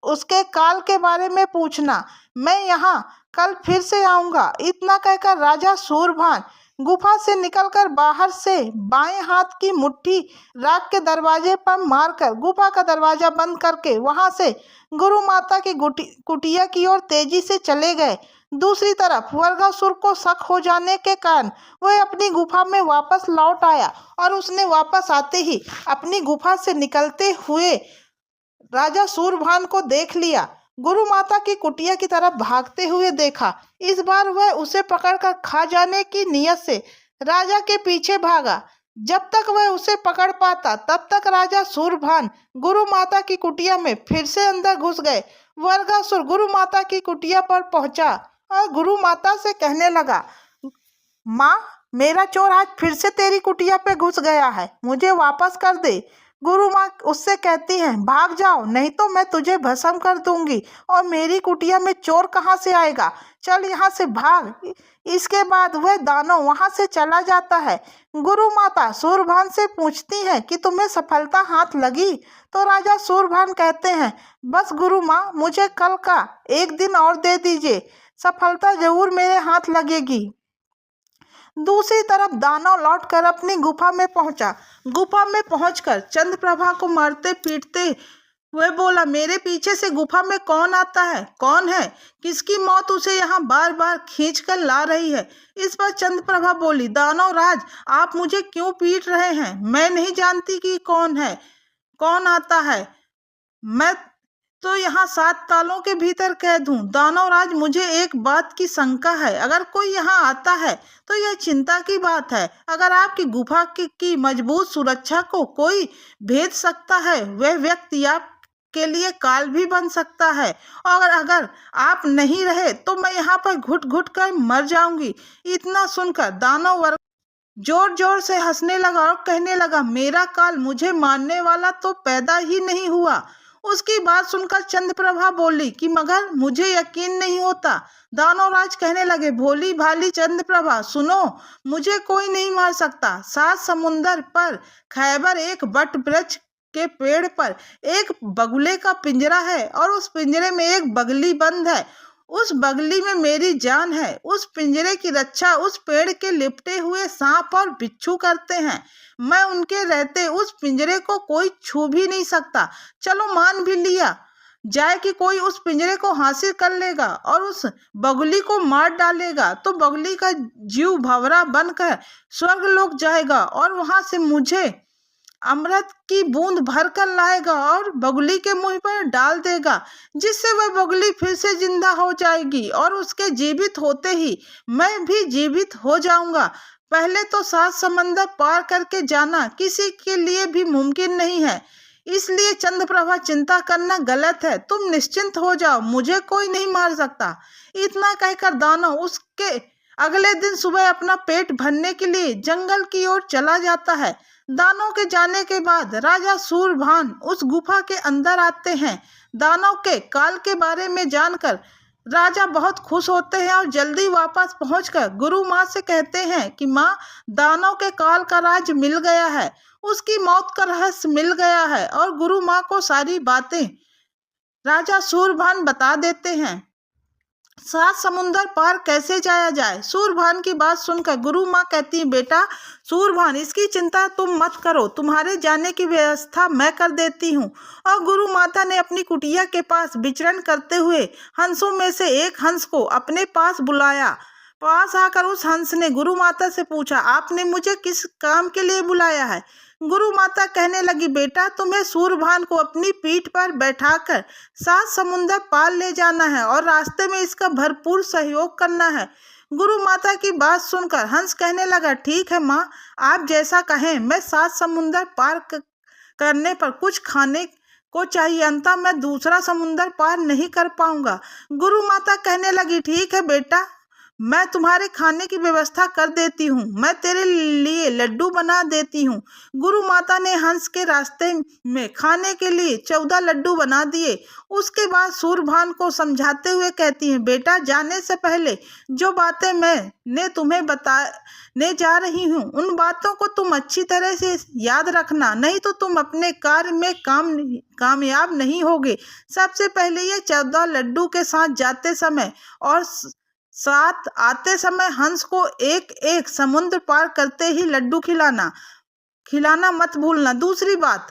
उसके काल के बारे में पूछना। मैं यहाँ कल फिर से आऊंगा। इतना कहकर राजा सूरभान गुफा से निकलकर बाहर से बाएं हाथ की मुट्ठी राख के दरवाजे पर मारकर गुफा का दरवाजा बंद करके वहां से गुरु माता की कुटिया की ओर तेजी से चले गए। दूसरी तरफ वर्गासुर को शक हो जाने के कारण वह अपनी गुफा में वापस लौट आया और उसने वापस आते ही अपनी गुफा से निकलते हुए राजा सूरभान को देख लिया। गुरु माता की कुटिया की तरफ भागते हुए देखा। इस बार वह उसे पकड़कर खा जाने की नीयत से राजा के पीछे भागा। जब तक वह उसे पकड़ पाता तब तक राजा सूरभान गुरु माता की कुटिया में फिर से अंदर घुस गए। वर्गासुर गुरु माता की कुटिया पर पहुंचा और गुरु माता से कहने लगा, माँ मेरा चोर आज फिर से तेरी कुटिया पे घुस गया है, मुझे वापस कर दे। गुरु माँ उससे कहती हैं, भाग जाओ नहीं तो मैं तुझे भस्म कर दूंगी और मेरी कुटिया में चोर कहाँ से आएगा, चल यहाँ से भाग। इसके बाद वह दानव वहाँ से चला जाता है। गुरु माता सूरभान से पूछती हैं कि तुम्हें सफलता हाथ लगी? तो राजा सूरभान कहते हैं, बस गुरु माँ मुझे कल का एक दिन और दे दीजिए, सफलता जरूर मेरे हाथ लगेगी। दूसरी तरफ दानव लौटकर अपनी गुफा में पहुंचा। गुफा में पहुंचकर चंद्रप्रभा को मारते पीटते वह बोला, मेरे पीछे से गुफा में कौन आता है, कौन है, किसकी मौत उसे यहाँ बार बार खींच कर ला रही है? इस पर चंद्रप्रभा बोली, दानव राज आप मुझे क्यों पीट रहे हैं? मैं नहीं जानती कि कौन है, कौन आता है। मैं तो यहाँ 7 तालों के भीतर कैद हूँ। दानवराज मुझे एक बात की शंका है, अगर कोई यहाँ आता है तो यह चिंता की बात है। अगर आपकी गुफा की मजबूत सुरक्षा को कोई भेद सकता है, वह व्यक्ति आपके लिए काल भी बन सकता है और अगर आप नहीं रहे तो मैं यहाँ पर घुट घुट कर मर जाऊंगी। इतना सुनकर दानव वर्ग जोर जोर से हंसने लगा और कहने लगा, मेरा काल मुझे मारने वाला तो पैदा ही नहीं हुआ। उसकी बात सुनकर चंद्रप्रभा बोली कि मगर मुझे यकीन नहीं होता। दानवराज कहने लगे, भोली भाली चंद्रप्रभा सुनो, मुझे कोई नहीं मार सकता। 7 समुंदर पर खैबर एक बट वृक्ष के पेड़ पर एक बगुले का पिंजरा है और उस पिंजरे में एक बगली बंद है। उस बगली में मेरी जान है। उस पिंजरे की रक्षा उस पेड़ के लिपटे हुए सांप और बिच्छू करते हैं। मैं उनके रहते उस पिंजरे को कोई छू भी नहीं सकता। चलो मान भी लिया जाए कि कोई उस पिंजरे को हासिल कर लेगा और उस बगुली को मार डालेगा तो बगुली का जीव भंवरा बनकर स्वर्ग लोक जाएगा और वहां से मुझे अमृत की बूंद भर कर लाएगा और बगुली के मुंह पर डाल देगा, जिससे वह बगुली फिर से जिंदा हो जाएगी और उसके जीवित होते ही मैं भी जीवित हो जाऊंगा। पहले तो 7 समंदर पार करके जाना किसी के लिए भी मुमकिन नहीं है, इसलिए चंद्रप्रभा चिंता करना गलत है। तुम निश्चिंत हो जाओ, मुझे कोई नहीं मार सकता। इतना कहकर दानव उसके अगले दिन सुबह अपना पेट भरने के लिए जंगल की ओर चला जाता है। दानव के जाने के बाद राजा सूरभान उस गुफा के अंदर आते हैं। दानव के काल के बारे में जानकर राजा बहुत खुश होते हैं और जल्दी वापस पहुंचकर गुरु माँ से कहते हैं कि माँ, दानव के काल का राज मिल गया है, उसकी मौत का रहस्य मिल गया है और गुरु माँ को सारी बातें राजा सूरभान बता देते हैं। 7 समुंदर पार कैसे जाया जाए? सूरभान की बात सुनकर गुरु माँ कहती है, बेटा सूरभान इसकी चिंता तुम मत करो, तुम्हारे जाने की व्यवस्था मैं कर देती हूँ। और गुरु माता ने अपनी कुटिया के पास विचरण करते हुए हंसों में से एक हंस को अपने पास बुलाया। पास आकर उस हंस ने गुरु माता से पूछा, आपने मुझे किस काम के लिए बुलाया है? गुरु माता कहने लगी, बेटा तुम्हें सूरभान को अपनी पीठ पर बैठाकर 7 समुंदर पार ले जाना है और रास्ते में इसका भरपूर सहयोग करना है। गुरु माता की बात सुनकर हंस कहने लगा, ठीक है माँ, आप जैसा कहें। मैं 7 समुंदर पार करने पर कुछ खाने को चाहिए, अंततः मैं दूसरा समुंदर पार नहीं कर पाऊंगा। गुरु माता कहने लगी, ठीक है बेटा, मैं तुम्हारे खाने की व्यवस्था कर देती हूँ, मैं तेरे लिए लड्डू बना देती हूँ। गुरु माता ने हंस के रास्ते में खाने के लिए 14 लड्डू बना दिए। उसके बाद सूरभान को समझाते हुए कहती हैं, बेटा, जाने से पहले जो बातें मैं तुम्हें बताने जा रही हूँ, उन बातों को तुम अच्छी तरह से याद रखना, नहीं तो तुम अपने कार्य में कामयाब नहीं होगे। सबसे पहले ये 14 लड्डू के साथ जाते समय और साथ आते समय हंस को एक एक समुद्र पार करते ही लड्डू खिलाना मत भूलना। दूसरी बात,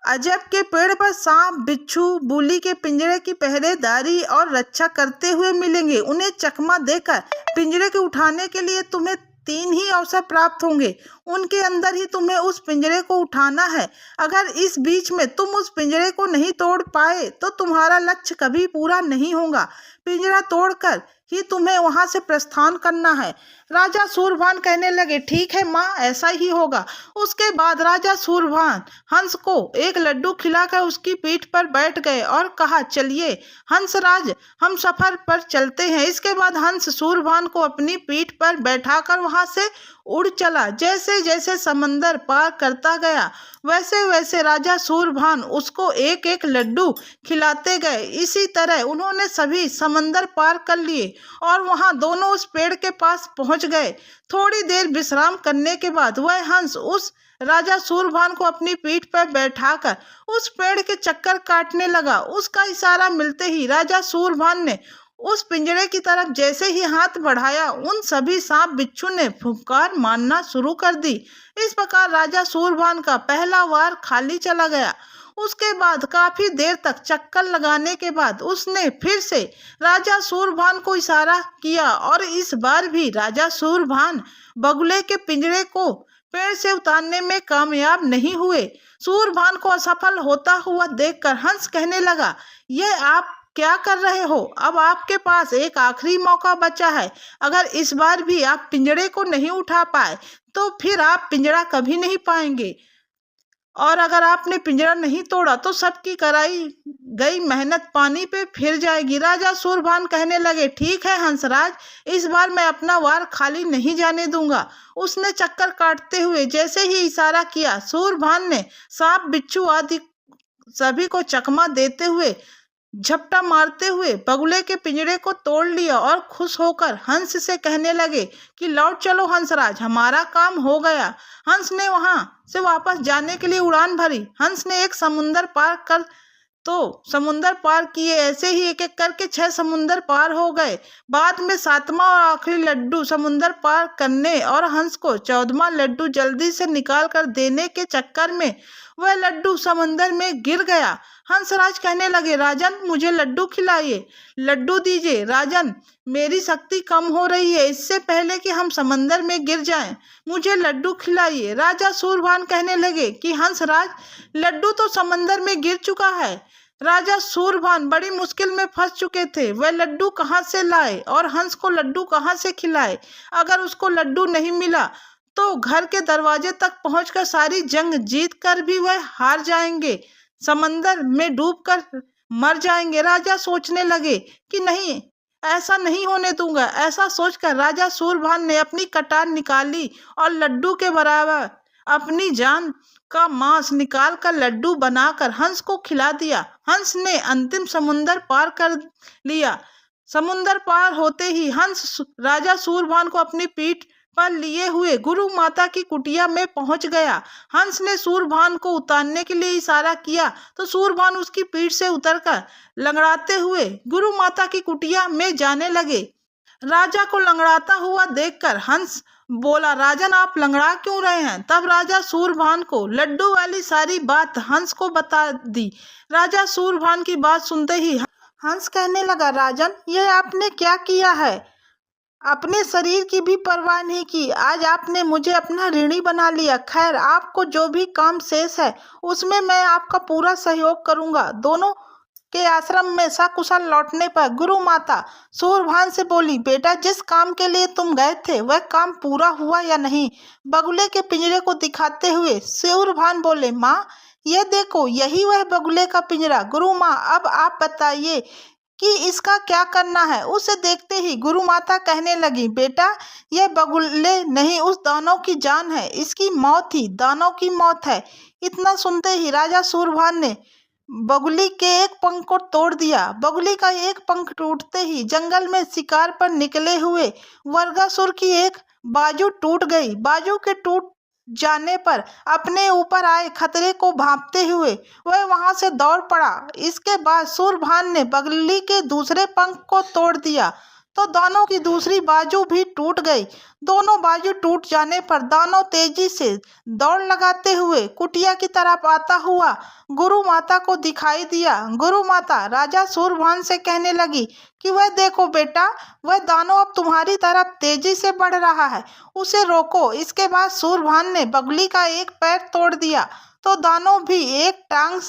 अजब के पेड़ पर सांप, बिच्छू, बूली के पिंजरे की पहरेदारी और रक्षा करते हुए मिलेंगे। उन्हें चकमा देकर पिंजरे के उठाने के लिए तुम्हें 3 ही अवसर प्राप्त होंगे। उनके अंदर ही तुम्हें उस पिंजरे को उठाना है। अगर इस बीच में तुम उस पिंजरे को नहीं तोड़ पाए तो तुम्हारा लक्ष्य कभी पूरा नहीं होगा। पिंजरा तोड़कर ही तुम्हें वहां से प्रस्थान करना है। राजा सूरभान कहने लगे, ठीक है माँ, ऐसा ही होगा। उसके बाद राजा सूरभान हंस को एक लड्डू खिलाकर उसकी पीठ पर बैठ गए और कहा, चलिए हंसराज, हम सफर पर चलते हैं। इसके बाद हंस सूरभान को अपनी पीठ पर बैठाकर वहां से उड़ चला। जैसे जैसे समंदर पार करता गया, वैसे वैसे राजा सूरभान उसको एक एक लड्डू खिलाते गए। इसी तरह उन्होंने सभी समंदर पार कर लिए और वहां दोनों उस पेड़ के पास पहुंच गए। थोड़ी देर विश्राम करने के बाद वह हंस उस राजा सूरभान को अपनी पीठ पर बैठाकर उस पेड़ के चक्कर काटने लगा। उसका इशारा मिलते ही राजा सूरभान ने उस पिंजरे की तरफ जैसे ही हाथ बढ़ाया, उन सभी सांप बिच्छू ने फुफकार मारना शुरू कर दी। इस प्रकार राजा सूरभान का पहला वार खाली चला गया। उसके बाद काफी देर तक चक्कर लगाने के बाद उसने फिर से राजा सूरभान को इशारा किया और इस बार भी राजा सूरभान बगुले के पिंजरे को पेड़ से उतारने में कामयाब नहीं हुए। सूरभान को असफल होता हुआ देखकर हंस कहने लगा, यह आप क्या कर रहे हो? अब आपके पास एक आखिरी मौका बचा है। अगर इस बार भी आप पिंजरे को नहीं उठा पाए तो फिर आप पिंजरा कभी नहीं पाएंगे, और अगर आपने पिंजरा नहीं तोड़ा तो सबकी कराई गई मेहनत पानी पे फिर जाएगी। राजा सूरभान कहने लगे, ठीक है हंसराज, इस बार मैं अपना वार खाली नहीं जाने दूंगा। उसने चक्कर काटते हुए जैसे ही इशारा किया, सूरभान ने सांप, बिच्छू आदि सभी को चकमा देते हुए, झपटा मारते हुए बगुले के पिंजरे को तोड़ लिया और खुश होकर हंस से कहने लगे कि लौट चलो हंसराज, हमारा काम हो गया। हंस ने वहां से वापस जाने के लिए उड़ान भरी। हंस ने एक समुंदर पार किए। ऐसे ही एक एक करके 6 समुंदर पार हो गए। बाद में 7वां और आखिरी लड्डू समुंदर पार करने और हंस को 14वां लड्डू जल्दी से निकाल कर देने के चक्कर में वह लड्डू समंदर में गिर गया। हंसराज कहने लगे, राजन, मुझे लड्डू खिलाइए, लड्डू दीजिए। राजन, मेरी शक्ति कम हो रही है, इससे पहले कि हम समंदर में गिर जाएं, मुझे लड्डू खिलाइए। राजा सूरभान कहने लगे कि हंसराज, लड्डू तो समंदर में गिर चुका है। राजा सूरभान बड़ी मुश्किल में फंस चुके थे। वह लड्डू कहाँ से लाए और हंस को लड्डू कहाँ से खिलाए? अगर उसको लड्डू नहीं मिला तो घर के दरवाजे तक पहुंचकर सारी जंग जीत कर भी वह हार जाएंगे, समंदर में डूबकर मर जाएंगे। राजा सोचने लगे कि नहीं, ऐसा नहीं होने दूंगा। ऐसा सोचकर राजा सूरभान ने अपनी कटार निकाली और लड्डू के बराबर अपनी जान का मांस निकालकर लड्डू बनाकर हंस को खिला दिया। हंस ने अंतिम समुंदर पार कर लिया। समुंदर पार होते ही हंस राजा सूरभान को अपनी पीठ पर लिए हुए गुरु माता की कुटिया में पहुंच गया। हंस ने सूरभान को उतारने के लिए इशारा किया तो सूरभान उसकी पीठ से उतरकर लंगड़ाते हुए गुरु माता की कुटिया में जाने लगे। राजा को लंगड़ाता हुआ देखकर हंस बोला, राजन, आप लंगड़ा क्यों रहे हैं? तब राजा सूरभान को लड्डू वाली सारी बात हंस को बता दी। राजा सूरभान की बात सुनते ही हंस कहने लगा, राजन, यह आपने क्या किया है? अपने शरीर की भी परवाह नहीं की। आज आपने मुझे अपना ऋणी बना लिया। खैर, आपको जो भी काम शेष है उसमें मैं आपका पूरा सहयोग करूंगा। दोनों के आश्रम में सकुशल लौटने पर गुरु माता सूरभान से बोली, बेटा जिस काम के लिए तुम गए थे वह काम पूरा हुआ या नहीं? बगुले के पिंजरे को दिखाते हुए सूरभान बोले, माँ ये देखो यही वह बगुले का पिंजरा। गुरु माँ अब आप बताइए कि इसका क्या करना है? उसे देखते ही गुरु माता कहने लगी, बेटा यह बगुले नहीं उस दानव की जान है, इसकी मौत ही दानव की मौत है। इतना सुनते ही राजा सूरभान ने बगुली के एक पंख को तोड़ दिया। बगुली का एक पंख टूटते ही जंगल में शिकार पर निकले हुए वर्गासुर की एक बाजू टूट गई। बाजू के टूट जाने पर अपने ऊपर आए खतरे को भांपते हुए वह वहां से दौड़ पड़ा। इसके बाद सूरभान ने बगली के दूसरे पंख को तोड़ दिया तो दानव की दूसरी बाजू भी टूट गई। दोनों बाजू टूट जाने पर दानव तेजी से दौड़ लगाते हुए कुटिया की तरफ आता हुआ गुरु माता को दिखाई दिया। गुरु माता राजा सूरभान से कहने लगी कि वह देखो बेटा, वह दानव अब तुम्हारी तरफ तेजी से बढ़ रहा है, उसे रोको। इसके बाद सूरभान ने बगली का एक पैर तोड़ दिया तो दानव भी एक टांग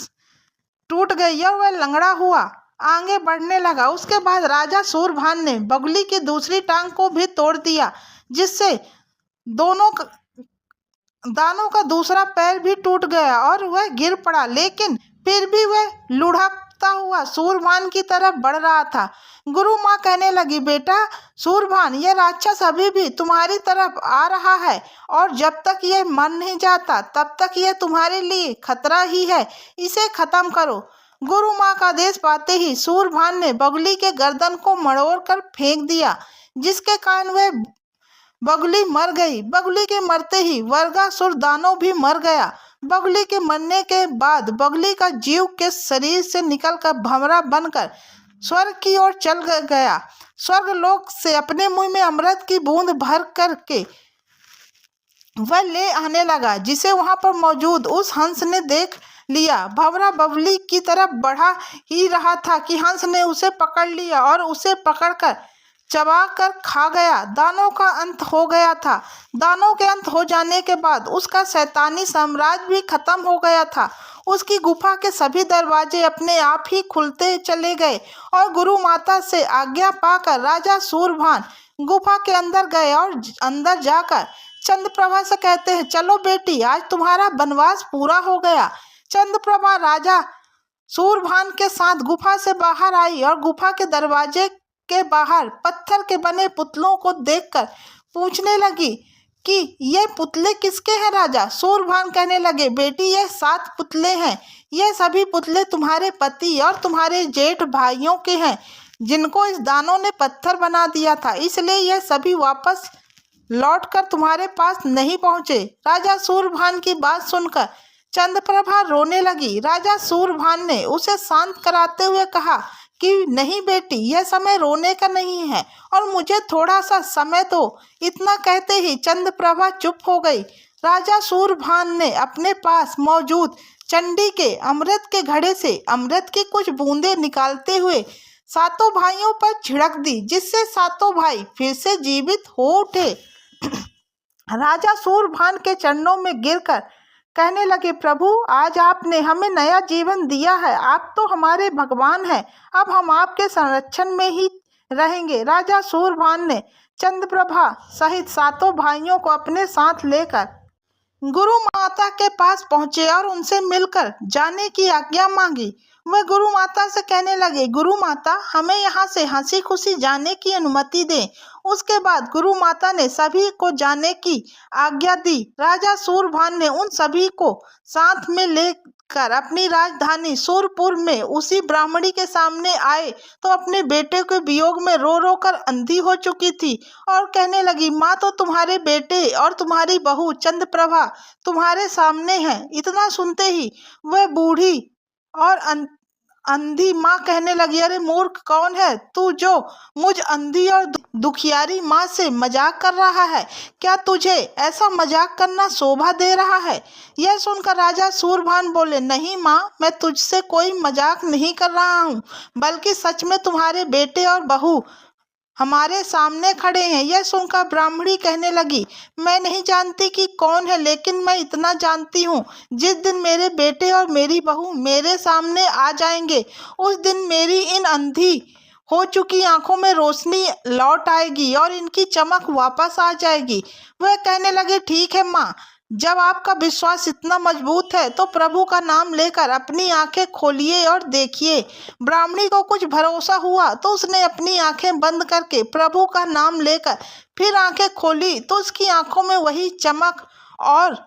टूट गई और वह लंगड़ा हुआ आगे बढ़ने लगा। उसके बाद राजा सूरभान ने बगली की दूसरी टांग को भी तोड़ दिया, जिससे दानव का दूसरा पैर भी टूट गया और वह गिर पड़ा। लेकिन फिर भी वह लुढ़कता हुआ सूरभान की तरफ बढ़ रहा था। गुरु माँ कहने लगी, बेटा सूरभान, यह राक्षस अभी भी तुम्हारी तरफ आ रहा है और जब तक यह मर नहीं जाता तब तक यह तुम्हारे लिए खतरा ही है, इसे खत्म करो। गुरु माँ का आदेश पाते ही सूरभान ने बगली के गर्दन को मड़ोड़ कर फेंक दिया, जिसके कारण वह बगली मर गई। बगली के मरते ही वर्गासुर दानव भी मर गया। बगली के मरने के बाद बगली का जीव के शरीर से निकलकर भंवरा बनकर स्वर्ग की ओर चल गया। स्वर्ग लोक से अपने मुंह में अमृत की बूंद भर करके वह ले आने लगा, जिसे वहां पर मौजूद उस हंस ने देख लिया। भंवरा बगली की तरफ बढ़ा ही रहा था कि हंस ने उसे पकड़ लिया और उसे पकड़कर चबा कर खा गया। दानव का अंत हो गया था। दानव के अंत हो जाने के बाद उसका शैतानी साम्राज्य भी खत्म हो गया था। उसकी गुफा के सभी दरवाजे अपने आप ही खुलते चले गए और गुरु माता से आज्ञा पाकर राजा सूरभान गुफा के अंदर गए और अंदर जाकर चंद्रप्रभा से कहते हैं, चलो बेटी, आज तुम्हारा वनवास पूरा हो गया। चंद्रप्रभा राजा सूरभान के साथ गुफा से बाहर आई और गुफा के दरवाजे के बाहर पत्थर के बने पुतलों को देखकर पूछने लगी कि ये पुतले किसके हैं? राजा सूरभान कहने लगे, बेटी ये 7 पुतले हैं। ये सभी पुतले तुम्हारे पति और तुम्हारे जेठ भाइयों के हैं, जिनको इस दानव ने पत्थर बना दिया था, इसलिए ये सभी वापस लौटकर तुम्हारे पास नहीं पहुँचे। राजा सूरभान की बात सुनकर चंद्रप्रभा रोने लगी। राजा सूरभान ने उसे शांत कराते हुए कहा कि नहीं बेटी, यह समय रोने का नहीं है और मुझे थोड़ा सा समय दो। इतना कहते ही चंद्रप्रभा चुप हो गई। राजा सूरभान ने अपने पास मौजूद चंडी के अमृत के घड़े से अमृत की कुछ बूंदें निकालते हुए 7 भाइयों पर छिड़क दी, जिससे 7 भाई फिर से जीवित हो उठे। राजा सूरभान के चरणों में गिरकर कहने लगे, प्रभु आज आपने हमें नया जीवन दिया है, आप तो हमारे भगवान हैं, अब हम आपके संरक्षण में ही रहेंगे। राजा सूरभान ने चंद्रप्रभा सहित 7 भाइयों को अपने साथ लेकर गुरु माता के पास पहुंचे और उनसे मिलकर जाने की आज्ञा मांगी। वह गुरु माता से कहने लगे, गुरु माता हमें यहाँ से हंसी खुशी जाने की अनुमति दें। उसके बाद गुरु माता ने सभी को जाने की आज्ञा दी। राजा सूरभान ने उन सभी को साथ में लेकर अपनी राजधानी सूरपुर में उसी ब्राह्मणी के सामने आए तो अपने बेटे के वियोग में रो रो कर अंधी हो चुकी थी और कहने लगी, माँ तो तुम्हारे बेटे और तुम्हारी बहू चंद्रप्रभा तुम्हारे सामने हैं। इतना सुनते ही वह बूढ़ी और अंधी माँ कहने लगी, अरे मूर्ख, कौन है तू जो मुझ अंधी और दुखियारी माँ से मजाक कर रहा है? क्या तुझे ऐसा मजाक करना शोभा दे रहा है? यह सुनकर राजा सूरभान बोले, नहीं माँ, मैं तुझसे कोई मजाक नहीं कर रहा हूँ, बल्कि सच में तुम्हारे बेटे और बहू हमारे सामने खड़े हैं। यह सुनकर ब्राह्मणी कहने लगी, मैं नहीं जानती कि कौन है, लेकिन मैं इतना जानती हूँ, जिस दिन मेरे बेटे और मेरी बहू मेरे सामने आ जाएंगे, उस दिन मेरी इन अंधी हो चुकी आंखों में रोशनी लौट आएगी और इनकी चमक वापस आ जाएगी। वह कहने लगे, ठीक है माँ, जब आपका विश्वास इतना मजबूत है तो प्रभु का नाम लेकर अपनी आंखें खोलिए और देखिए। ब्राह्मणी को कुछ भरोसा हुआ तो उसने अपनी आंखें बंद करके प्रभु का नाम लेकर फिर आंखें खोली तो उसकी आंखों में वही चमक और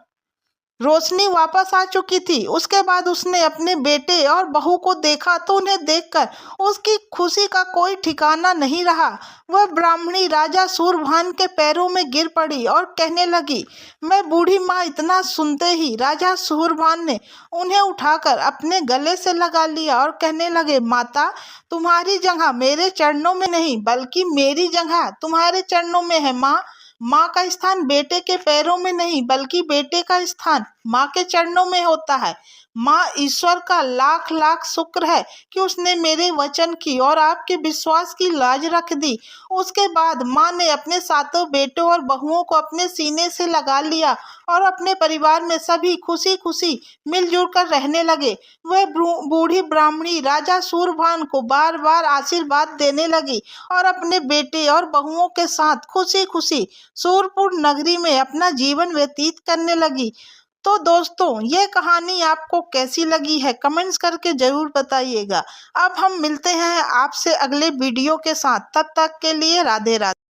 रोशनी वापस आ चुकी थी। उसके बाद उसने अपने बेटे और बहू को देखा तो उन्हें देखकर उसकी खुशी का कोई ठिकाना नहीं रहा। वह ब्राह्मणी राजा सूरभान के पैरों में गिर पड़ी और कहने लगी, मैं बूढ़ी माँ। इतना सुनते ही राजा सूरभान ने उन्हें उठाकर अपने गले से लगा लिया और कहने लगे, माता, तुम्हारी जगह मेरे चरणों में नहीं बल्कि मेरी जगह तुम्हारे चरणों में है। माँ का स्थान बेटे के पैरों में नहीं बल्कि बेटे का स्थान माँ के चरणों में होता है। माँ, ईश्वर का लाख लाख शुक्र है कि उसने मेरे वचन की और आपके विश्वास की लाज रख दी। उसके बाद माँ ने अपने सातों बेटों और बहुओं को अपने सीने से लगा लिया और अपने परिवार में सभी खुशी खुशी मिलजुल कर रहने लगे। वह बूढ़ी ब्राह्मणी राजा सूरभान को बार बार आशीर्वाद देने लगी और अपने बेटे और बहुओं के साथ खुशी खुशी सूरपुर नगरी में अपना जीवन व्यतीत करने लगी। तो दोस्तों, ये कहानी आपको कैसी लगी है कमेंट्स करके जरूर बताइएगा। अब हम मिलते हैं आपसे अगले वीडियो के साथ, तब तक के लिए राधे राधे।